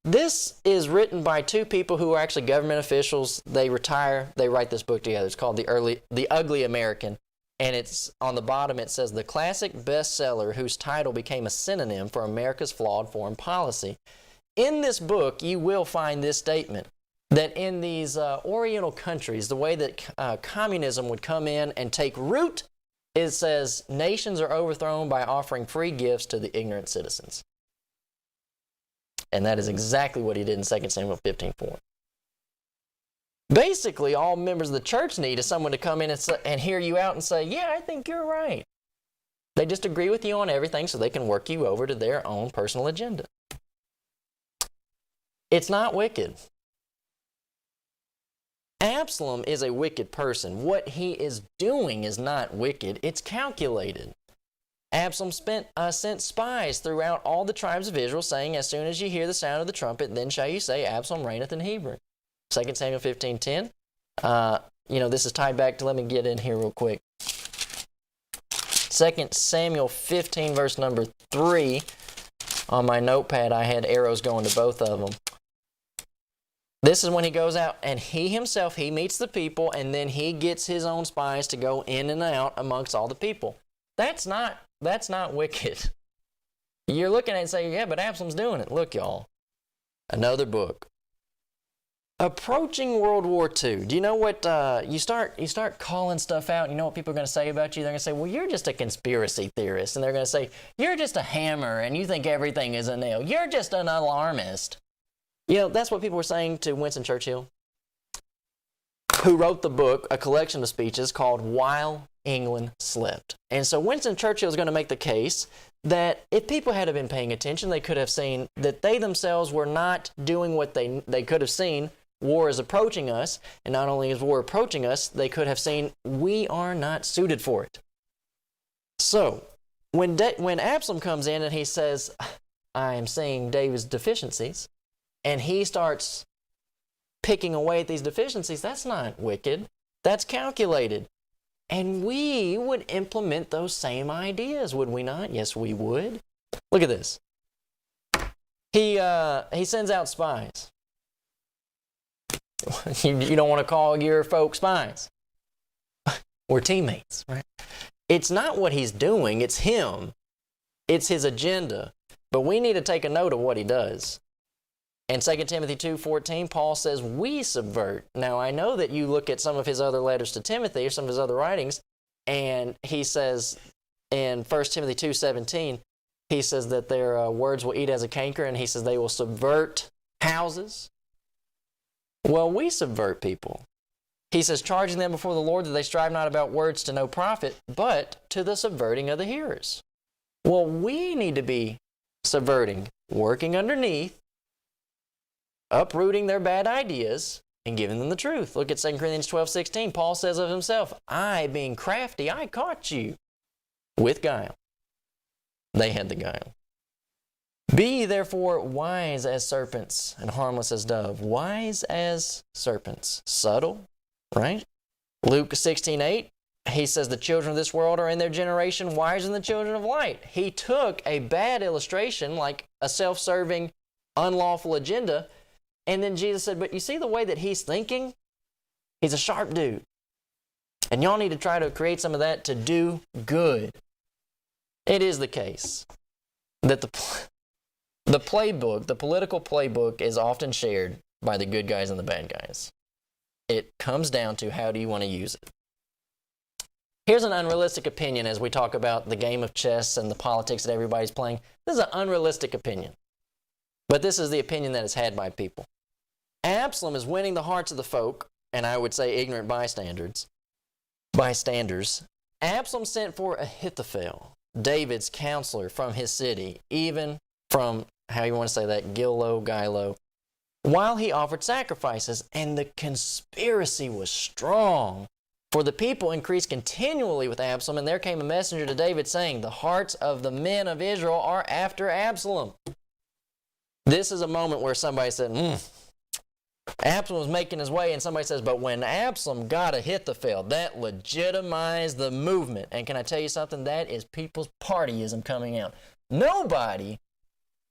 [SPEAKER 1] This is written by two people who are actually government officials. They retire, they write this book together. It's called The Ugly American. And it's on the bottom, it says, the classic bestseller whose title became a synonym for America's flawed foreign policy. In this book, you will find this statement, that in these Oriental countries, the way that communism would come in and take root, it says nations are overthrown by offering free gifts to the ignorant citizens. And that is exactly what he did in 2 Samuel 15:4. Basically, all members of the church need is someone to come in and hear you out and say, yeah, I think you're right. They just agree with you on everything so they can work you over to their own personal agenda. It's not wicked. Absalom is a wicked person. What he is doing is not wicked. It's calculated. Absalom sent spies throughout all the tribes of Israel, saying, as soon as you hear the sound of the trumpet, then shall you say, Absalom reigneth in Hebron. 2 Samuel 15:10. This is tied back to, let me get in here real quick. 2 Samuel 15, verse number 3. On my notepad, I had arrows going to both of them. This is when he goes out and he himself, he meets the people, and then he gets his own spies to go in and out amongst all the people. That's not wicked. You're looking at it and saying, yeah, but Absalom's doing it. Look, y'all. Another book. Approaching World War II. Do you know what, you start calling stuff out, and you know what people are going to say about you? They're going to say, well, you're just a conspiracy theorist. And they're going to say, you're just a hammer, and you think everything is a nail. You're just an alarmist. That's what people were saying to Winston Churchill, who wrote the book, a collection of speeches called While England Slept. And so Winston Churchill is going to make the case that if people had been paying attention, they could have seen that they themselves were not doing what they could have seen. War is approaching us, and not only is war approaching us, they could have seen we are not suited for it. So when Absalom comes in and he says, I am seeing David's deficiencies, and he starts picking away at these deficiencies, that's not wicked. That's calculated. And we would implement those same ideas, would we not? Yes, we would. Look at this. He sends out spies. You don't want to call your folks spies. We're teammates, right? It's not what he's doing, it's him. It's his agenda. But we need to take a note of what he does. In 2 Timothy 2:14, Paul says, we subvert. Now, I know that you look at some of his other letters to Timothy or some of his other writings, and he says in 1 Timothy 2:17, he says that their words will eat as a canker, and he says they will subvert houses. Well, we subvert people. He says, charging them before the Lord that they strive not about words to no profit, but to the subverting of the hearers. Well, we need to be subverting, working underneath, uprooting their bad ideas, and giving them the truth. Look at 2 Corinthians 12:16. Paul says of himself, I, being crafty, I caught you with guile. They had the guile. Be ye therefore wise as serpents and harmless as dove. Wise as serpents. Subtle, right? Luke 16:8, he says the children of this world are in their generation wiser than the children of light. He took a bad illustration like a self-serving, unlawful agenda, and then Jesus said, but you see the way that he's thinking? He's a sharp dude. And y'all need to try to create some of that to do good. It is the case that the playbook, the political playbook, is often shared by the good guys and the bad guys. It comes down to how do you want to use it. Here's an unrealistic opinion as we talk about the game of chess and the politics that everybody's playing. This is an unrealistic opinion. But this is the opinion that is had by people. Absalom is winning the hearts of the folk, and I would say ignorant bystanders. Absalom sent for Ahithophel, David's counselor from his city, even from, how you want to say that, Gilo, while he offered sacrifices, and the conspiracy was strong. For the people increased continually with Absalom, and there came a messenger to David saying, the hearts of the men of Israel are after Absalom. This is a moment where somebody said, Absalom was making his way, and somebody says, but when Absalom got Ahithophel, that legitimized the movement. And can I tell you something? That is people's partyism coming out. Nobody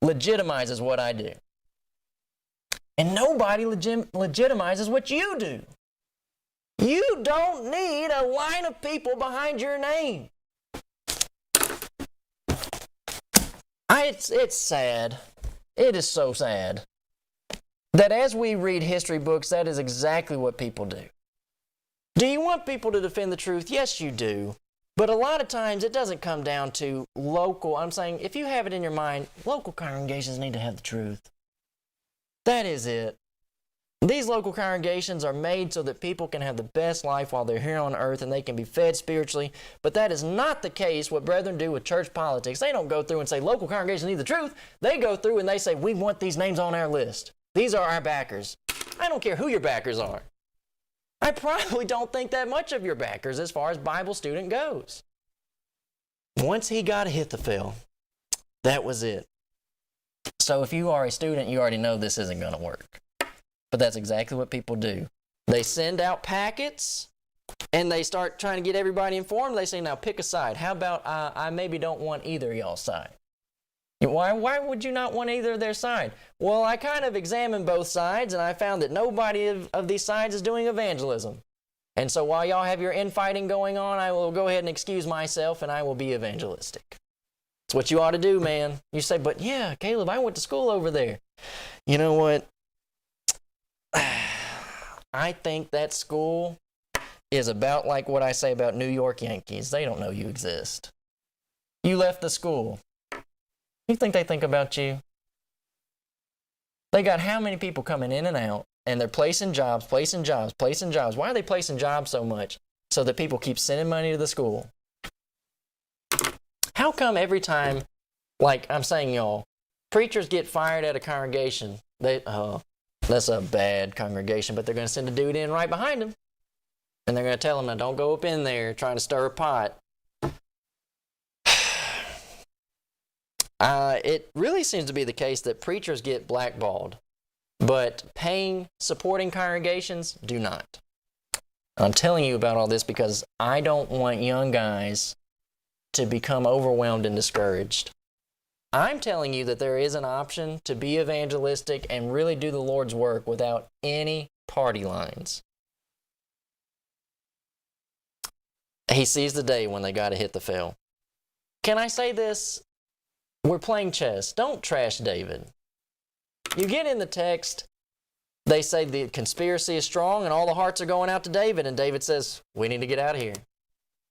[SPEAKER 1] legitimizes what I do. And nobody legitimizes what you do. You don't need a line of people behind your name. It's sad. It is so sad that as we read history books, that is exactly what people do. Do you want people to defend the truth? Yes, you do. But a lot of times it doesn't come down to local. I'm saying if you have it in your mind, local congregations need to have the truth. That is it. These local congregations are made so that people can have the best life while they're here on earth and they can be fed spiritually. But that is not the case what brethren do with church politics. They don't go through and say, local congregations need the truth. They go through and they say, we want these names on our list. These are our backers. I don't care who your backers are. I probably don't think that much of your backers as far as Bible student goes. Once he got Ahithophel, that was it. So if you are a student, you already know this isn't going to work. But that's exactly what people do. They send out packets, and they start trying to get everybody informed. They say, now pick a side. How about I maybe don't want either of y'all's side? Why would you not want either of their side? Well, I kind of examined both sides, and I found that nobody of these sides is doing evangelism. And so while y'all have your infighting going on, I will go ahead and excuse myself, and I will be evangelistic. It's what you ought to do, man. You say, but yeah, Caleb, I went to school over there. You know what? I think that school is about like what I say about New York Yankees. They don't know you exist. You left the school. You think they think about you? They got how many people coming in and out, and they're placing jobs. Why are they placing jobs so much? So that people keep sending money to the school. How come every time, like I'm saying, y'all, preachers get fired at a congregation, that's a bad congregation, but they're going to send a dude in right behind them. And they're going to tell him, now don't go up in there trying to stir a pot. It really seems to be the case that preachers get blackballed, but supporting congregations do not. I'm telling you about all this because I don't want young guys to become overwhelmed and discouraged. I'm telling you that there is an option to be evangelistic and really do the Lord's work without any party lines. He sees the day when they got to Ahithophel. Can I say this? We're playing chess. Don't trash David. You get in the text, they say the conspiracy is strong and all the hearts are going out to David, and David says, we need to get out of here.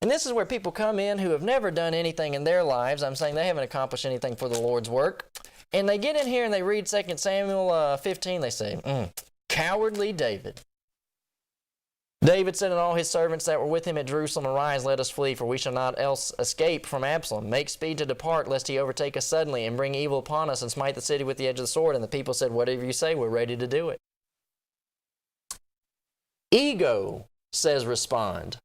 [SPEAKER 1] And this is where people come in who have never done anything in their lives. I'm saying they haven't accomplished anything for the Lord's work. And they get in here and they read 2 Samuel 15. They say, cowardly David. David said to all his servants that were with him at Jerusalem, arise, let us flee, for we shall not else escape from Absalom. Make speed to depart, lest he overtake us suddenly and bring evil upon us and smite the city with the edge of the sword. And the people said, whatever you say, we're ready to do it. Ego says respond.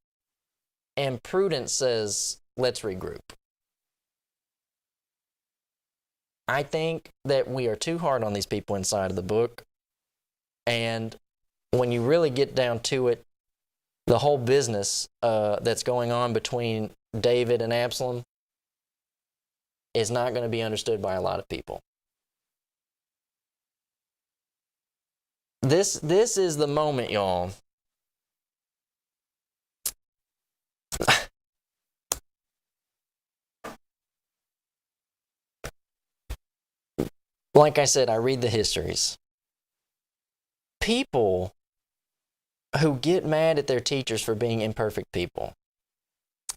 [SPEAKER 1] And Prudence says, let's regroup. I think that we are too hard on these people inside of the book. And when you really get down to it, the whole business that's going on between David and Absalom is not going to be understood by a lot of people. This is the moment, y'all. Like I said, I read the histories. People who get mad at their teachers for being imperfect people.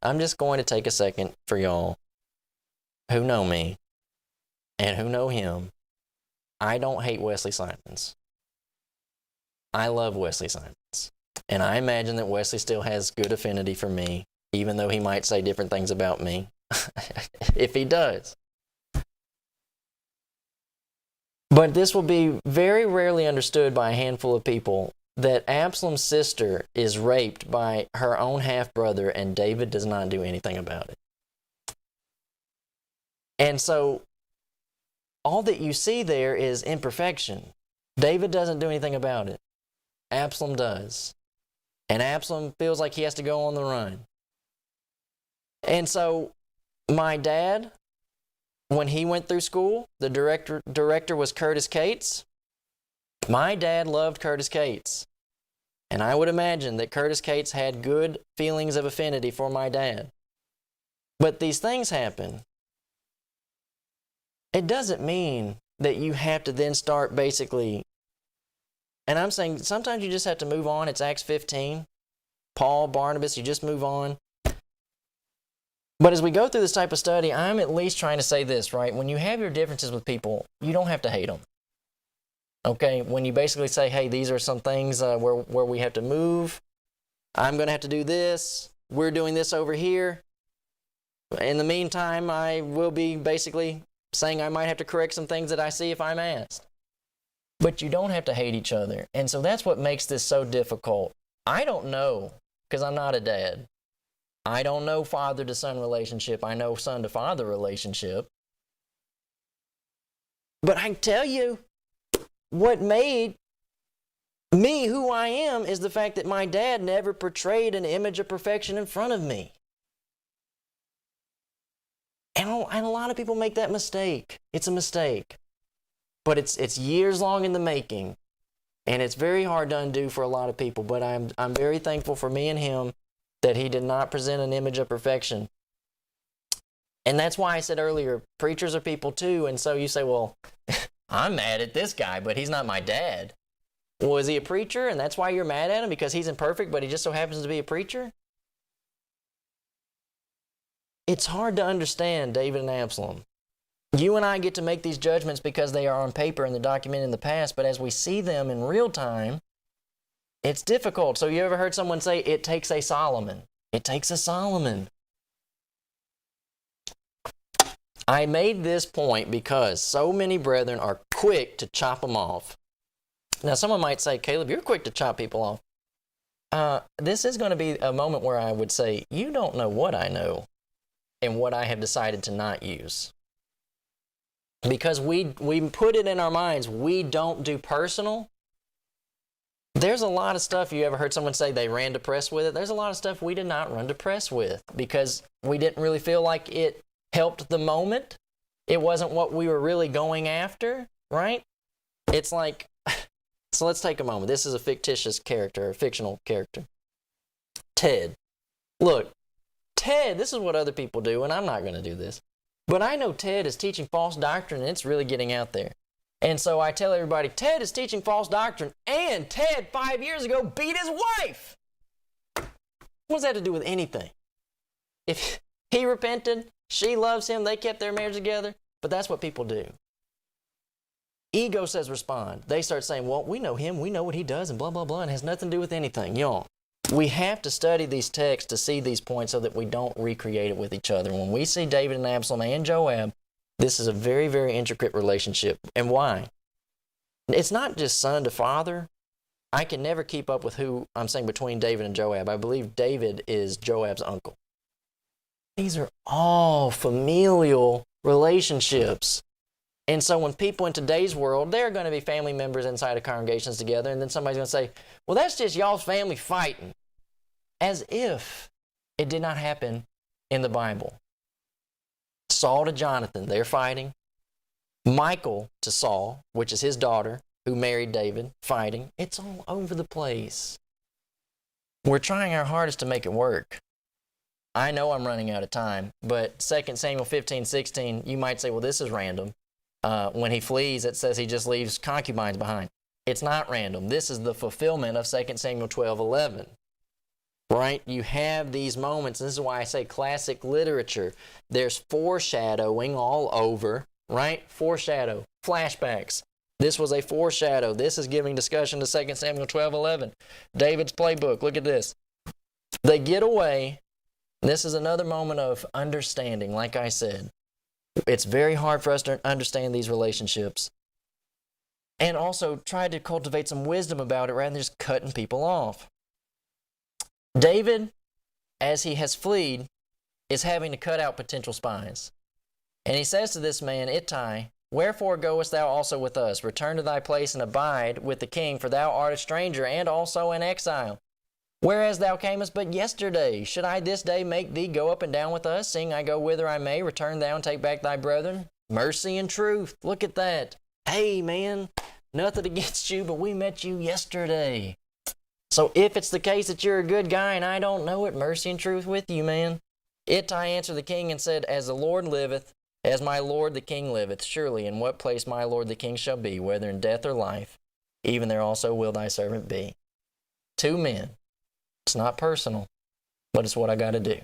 [SPEAKER 1] I'm just going to take a second for y'all who know me and who know him. I don't hate Wesley Simons. I love Wesley Simons. And I imagine that Wesley still has good affinity for me, even though he might say different things about me. If he does. But this will be very rarely understood by a handful of people that Absalom's sister is raped by her own half-brother, and David does not do anything about it. And so all that you see there is imperfection. David doesn't do anything about it. Absalom does. And Absalom feels like he has to go on the run. And so my dad, when he went through school, the director was Curtis Cates. My dad loved Curtis Cates. And I would imagine that Curtis Cates had good feelings of affinity for my dad. But these things happen. It doesn't mean that you have to then start basically, and I'm saying sometimes you just have to move on. It's Acts 15. Paul, Barnabas, you just move on. But as we go through this type of study, I'm at least trying to say this, right? When you have your differences with people, you don't have to hate them. Okay? When you basically say, hey, these are some things where we have to move. I'm going to have to do this. We're doing this over here. In the meantime, I will be basically saying I might have to correct some things that I see if I'm asked. But you don't have to hate each other. And so that's what makes this so difficult. I don't know, because I'm not a dad. I don't know father to son relationship. I know son to father relationship. But I can tell you, what made me who I am is the fact that my dad never portrayed an image of perfection in front of me. And a lot of people make that mistake. It's a mistake. But it's years long in the making. And it's very hard to undo for a lot of people. But I'm very thankful for me and him that he did not present an image of perfection. And that's why I said earlier, preachers are people too. And so you say, well, I'm mad at this guy, but he's not my dad. Well, is he a preacher? And that's why you're mad at him? Because he's imperfect, but he just so happens to be a preacher? It's hard to understand David and Absalom. You and I get to make these judgments because they are on paper and they're documented in the past, but as we see them in real time, it's difficult. So you ever heard someone say, it takes a Solomon? It takes a Solomon. I made this point because so many brethren are quick to chop them off. Now, someone might say, Caleb, you're quick to chop people off. This is going to be a moment where I would say, you don't know what I know and what I have decided to not use. Because we put it in our minds, we don't do personal. There's a lot of stuff, you ever heard someone say they ran to press with it? There's a lot of stuff we did not run to press with because we didn't really feel like it helped the moment. It wasn't what we were really going after, right? It's like, so let's take a moment. This is a fictitious character, a fictional character. Ted. Look, Ted, this is what other people do, and I'm not going to do this. But I know Ted is teaching false doctrine, and it's really getting out there. And so I tell everybody, Ted is teaching false doctrine, and Ted 5 years ago beat his wife. What does that have to do with anything? If he repented, she loves him, they kept their marriage together, but that's what people do. Ego says respond. They start saying, well, we know him, we know what he does, and blah, blah, blah, and it has nothing to do with anything. Y'all, we have to study these texts to see these points so that we don't recreate it with each other. When we see David and Absalom and Joab, this is a very, very intricate relationship. And why? It's not just son to father. I can never keep up with who I'm saying between David and Joab. I believe David is Joab's uncle. These are all familial relationships. And so when people in today's world, they're going to be family members inside of congregations together, and then somebody's going to say, well, that's just y'all's family fighting. As if it did not happen in the Bible. Saul to Jonathan, they're fighting. Michael to Saul, which is his daughter, who married David, fighting. It's all over the place. We're trying our hardest to make it work. I know I'm running out of time, but 2 Samuel 15:16, you might say, well, this is random. When he flees, it says he just leaves concubines behind. It's not random. This is the fulfillment of 2 Samuel 12:11. Right? You have these moments. This is why I say classic literature. There's foreshadowing all over, right? Foreshadow, flashbacks. This was a foreshadow. This is giving discussion to 2 Samuel 12:11. David's playbook. Look at this. They get away. This is another moment of understanding, like I said. It's very hard for us to understand these relationships. and also tried to cultivate some wisdom about it rather than just cutting people off. David, as he has fled, is having to cut out potential spies. And he says to this man, Ittai, wherefore goest thou also with us? Return to thy place and abide with the king, for thou art a stranger and also an exile. Whereas thou camest but yesterday, should I this day make thee go up and down with us, seeing I go whither I may? Return thou and take back thy brethren. Mercy and truth. Look at that. Hey, man, nothing against you, but we met you yesterday. So if it's the case that you're a good guy and I don't know it, mercy and truth with you, man. Ittai answered the king and said, as the Lord liveth, as my lord the king liveth, surely in what place my lord the king shall be, whether in death or life, even there also will thy servant be. 2 men. It's not personal, but it's what I got to do.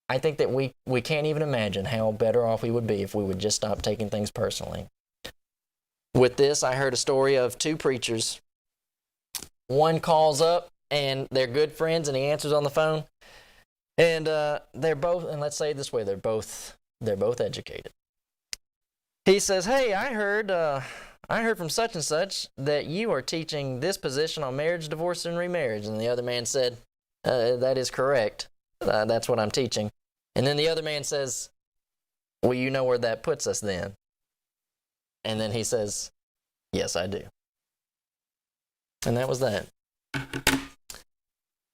[SPEAKER 1] I think that we can't even imagine how better off we would be if we would just stop taking things personally. With this, I heard a story of 2 preachers. One calls up, and they're good friends, and he answers on the phone. And they're both, and let's say it this way, they're both educated. He says, hey, I heard from such and such that you are teaching this position on marriage, divorce, and remarriage. And the other man said, that is correct. That's what I'm teaching. And then the other man says, well, you know where that puts us then. And then he says, yes, I do. And that was that.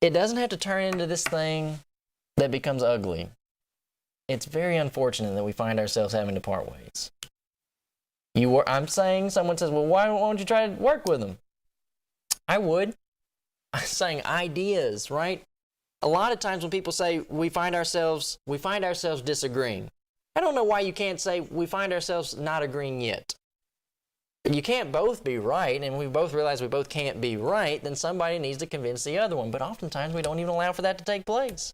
[SPEAKER 1] It doesn't have to turn into this thing that becomes ugly. It's very unfortunate that we find ourselves having to part ways. I'm saying, someone says, well, why don't you try to work with them? I would. I'm saying ideas, right? A lot of times when people say we find ourselves disagreeing. I don't know why you can't say we find ourselves not agreeing yet. You can't both be right, and we both realize we both can't be right, then somebody needs to convince the other one. But oftentimes we don't even allow for that to take place.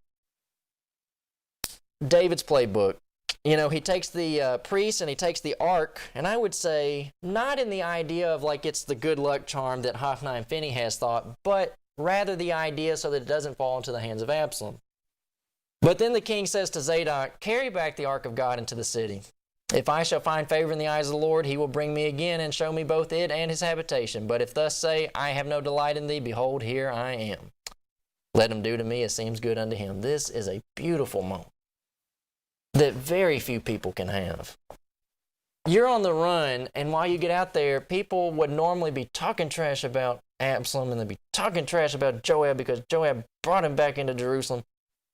[SPEAKER 1] David's playbook. You know, he takes the priest and he takes the ark, and I would say not in the idea of like it's the good luck charm that Hophni and Phinehas thought, but rather the idea so that it doesn't fall into the hands of Absalom. But then the king says to Zadok, carry back the ark of God into the city. If I shall find favor in the eyes of the Lord, he will bring me again and show me both it and his habitation. But if thus say, I have no delight in thee, behold, here I am. Let him do to me as seems good unto him. This is a beautiful moment that very few people can have. You're on the run, and while you get out there, people would normally be talking trash about Absalom, and they'd be talking trash about Joab because Joab brought him back into Jerusalem,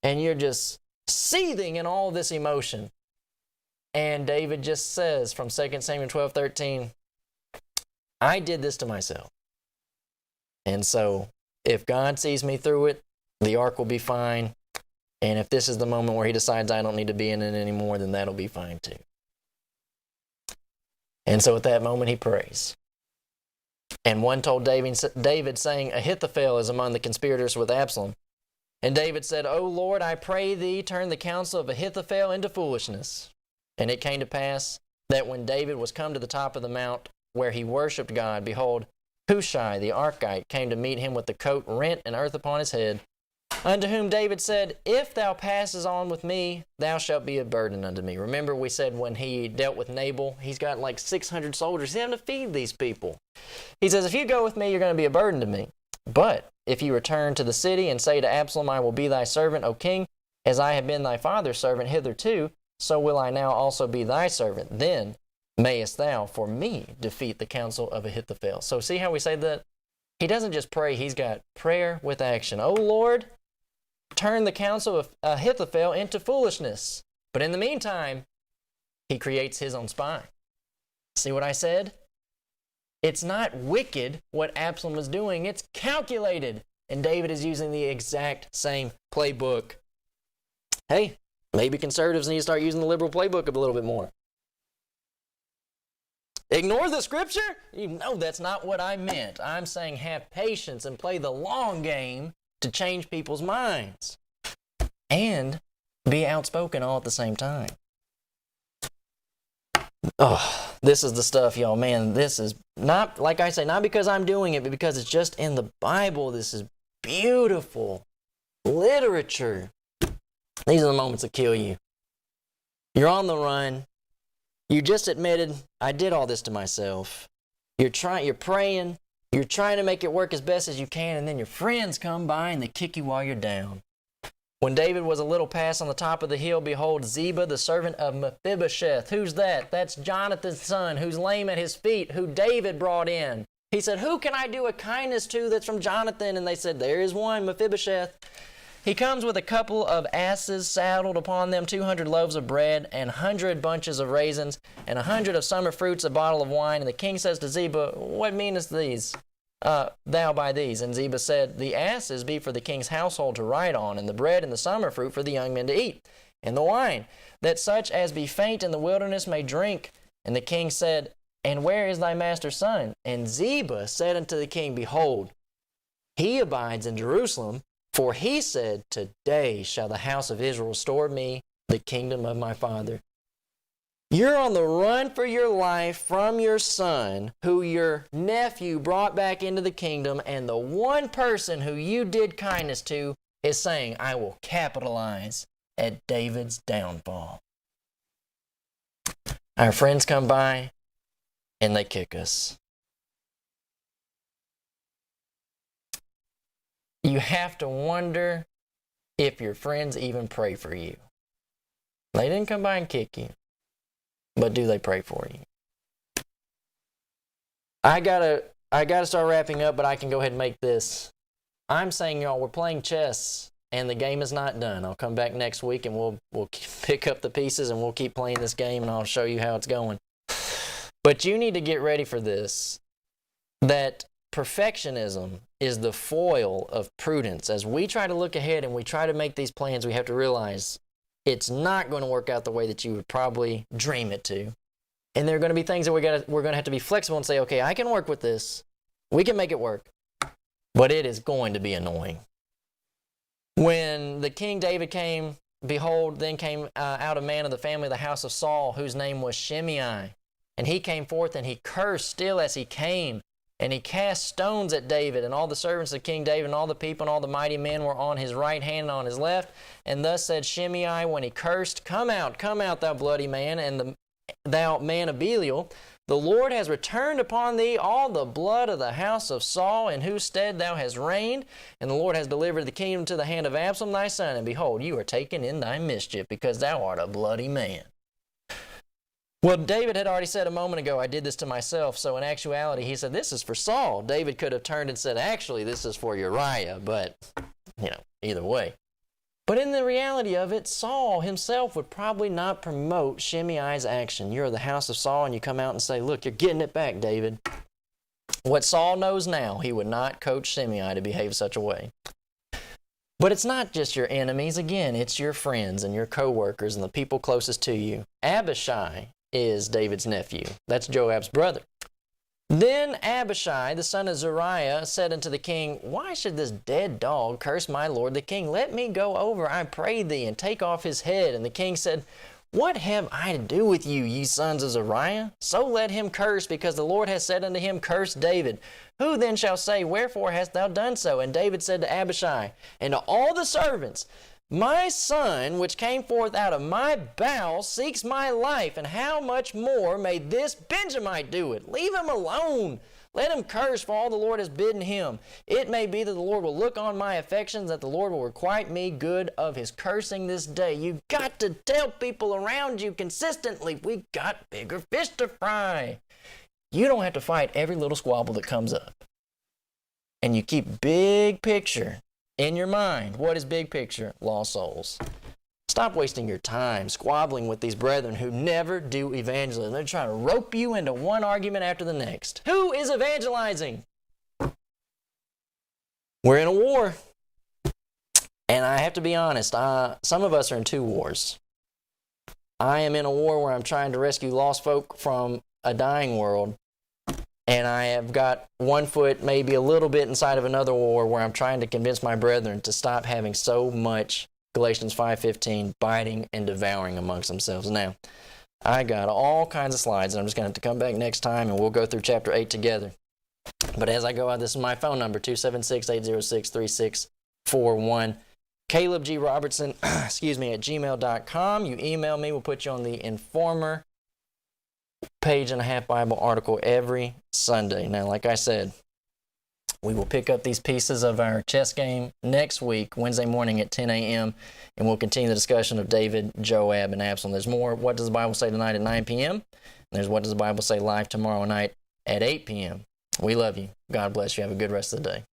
[SPEAKER 1] and you're just seething in all this emotion. And David just says from 2 Samuel 12:13, I did this to myself. And so if God sees me through it, the ark will be fine. And if this is the moment where he decides I don't need to be in it anymore, then that'll be fine too. And so at that moment he prays. And one told David saying, Ahithophel is among the conspirators with Absalom. And David said, O Lord, I pray thee, turn the counsel of Ahithophel into foolishness. And it came to pass that when David was come to the top of the mount where he worshipped God, behold, Hushai the Archite came to meet him with the coat rent and earth upon his head, unto whom David said, If thou passes on with me, thou shalt be a burden unto me. Remember we said when he dealt with Nabal, he's got like 600 soldiers. He's having to feed these people. He says, if you go with me, you're going to be a burden to me. But if you return to the city and say to Absalom, I will be thy servant, O king, as I have been thy father's servant hitherto, so will I now also be thy servant. Then mayest thou for me defeat the counsel of Ahithophel. So see how we say that? He doesn't just pray, he's got prayer with action. Oh Lord, turn the counsel of Ahithophel into foolishness. But in the meantime, he creates his own spy. See what I said? It's not wicked what Absalom was doing, it's calculated. And David is using the exact same playbook. Hey, maybe conservatives need to start using the liberal playbook a little bit more. Ignore the scripture? You know that's not what I meant. I'm saying have patience and play the long game to change people's minds. And be outspoken all at the same time. Oh, this is the stuff, y'all. Man, this is not, like I say, not because I'm doing it, but because it's just in the Bible. This is beautiful literature. These are the moments that kill you. You're on the run. You just admitted, I did all this to myself. You're praying, you're trying to make it work as best as you can, and then your friends come by and they kick you while you're down. When David was a little past on the top of the hill, behold, Ziba, the servant of Mephibosheth. Who's that? That's Jonathan's son, who's lame at his feet, who David brought in. He said, who can I do a kindness to that's from Jonathan? And they said, there is one, Mephibosheth. He comes with a couple of asses saddled upon them, 200 loaves of bread, and 100 bunches of raisins, and 100 of summer fruits, a bottle of wine. And the king says to Ziba, what meanest these? Thou by these? And Ziba said, the asses be for the king's household to ride on, and the bread and the summer fruit for the young men to eat, and the wine, that such as be faint in the wilderness may drink. And the king said, and where is thy master's son? And Ziba said unto the king, behold, he abides in Jerusalem, for he said, today shall the house of Israel restore me the kingdom of my father. You're on the run for your life from your son, who your nephew brought back into the kingdom, and the one person who you did kindness to is saying, I will capitalize at David's downfall. Our friends come by, and they kick us. You have to wonder if your friends even pray for you. They didn't come by and kick you. But do they pray for you? I gotta start wrapping up, but I can go ahead and make this. I'm saying, y'all, we're playing chess, and the game is not done. I'll come back next week, and we'll pick up the pieces, and we'll keep playing this game, and I'll show you how it's going. But you need to get ready for this, that perfectionism is the foil of prudence. As we try to look ahead and we try to make these plans, we have to realize it's not going to work out the way that you would probably dream it to. And there are going to be things that we're going to have to be flexible and say, okay, I can work with this. We can make it work. But it is going to be annoying. When the King David came, behold, then came out a man of the family of the house of Saul, whose name was Shimei. And he came forth and he cursed still as he came. And he cast stones at David, and all the servants of King David, and all the people, and all the mighty men were on his right hand and on his left. And thus said Shimei when he cursed, come out, thou bloody man, and thou man of Belial. The Lord has returned upon thee all the blood of the house of Saul, in whose stead thou hast reigned. And the Lord has delivered the kingdom to the hand of Absalom thy son. And behold, you are taken in thy mischief, because thou art a bloody man. Well, David had already said a moment ago, I did this to myself. So in actuality, he said, this is for Saul. David could have turned and said, actually, this is for Uriah. But, either way. But in the reality of it, Saul himself would probably not promote Shimei's action. You're the house of Saul, and you come out and say, look, you're getting it back, David. What Saul knows now, he would not coach Shimei to behave such a way. But it's not just your enemies. Again, it's your friends and your co-workers and the people closest to you. Abishai is David's nephew. That's Joab's brother. Then Abishai, the son of Zeruiah, said unto the king, why should this dead dog curse my lord the king? Let me go over, I pray thee, and take off his head. And the king said, what have I to do with you, ye sons of Zeruiah? So let him curse, because the Lord has said unto him, curse David. Who then shall say, wherefore hast thou done so? And David said to Abishai and to all the servants, my son, which came forth out of my bowels, seeks my life, and how much more may this Benjamite do it? Leave him alone. Let him curse, for all the Lord has bidden him. It may be that the Lord will look on my affections, that the Lord will requite me good of his cursing this day. You've got to tell people around you consistently, we got bigger fish to fry. You don't have to fight every little squabble that comes up. And you keep big picture in your mind. What is big picture? Lost souls. Stop wasting your time squabbling with these brethren who never do evangelism. They're trying to rope you into one argument after the next. Who is evangelizing? We're in a war. And I have to be honest, some of us are in two wars. I am in a war where I'm trying to rescue lost folk from a dying world. And I have got one foot maybe a little bit inside of another war where I'm trying to convince my brethren to stop having so much Galatians 5:15 biting and devouring amongst themselves. Now, I got all kinds of slides, and I'm just going to have to come back next time, and we'll go through chapter 8 together. But as I go out, this is my phone number, 276-806-3641. Caleb G. Robertson, at gmail.com. You email me, we'll put you on the Informer page-and-a-half Bible article every Sunday. Now, like I said, we will pick up these pieces of our chess game next week, Wednesday morning at 10 a.m., and we'll continue the discussion of David, Joab, and Absalom. There's more What Does the Bible Say Tonight at 9 p.m., and there's What Does the Bible Say live tomorrow night at 8 p.m. We love you. God bless you. Have a good rest of the day.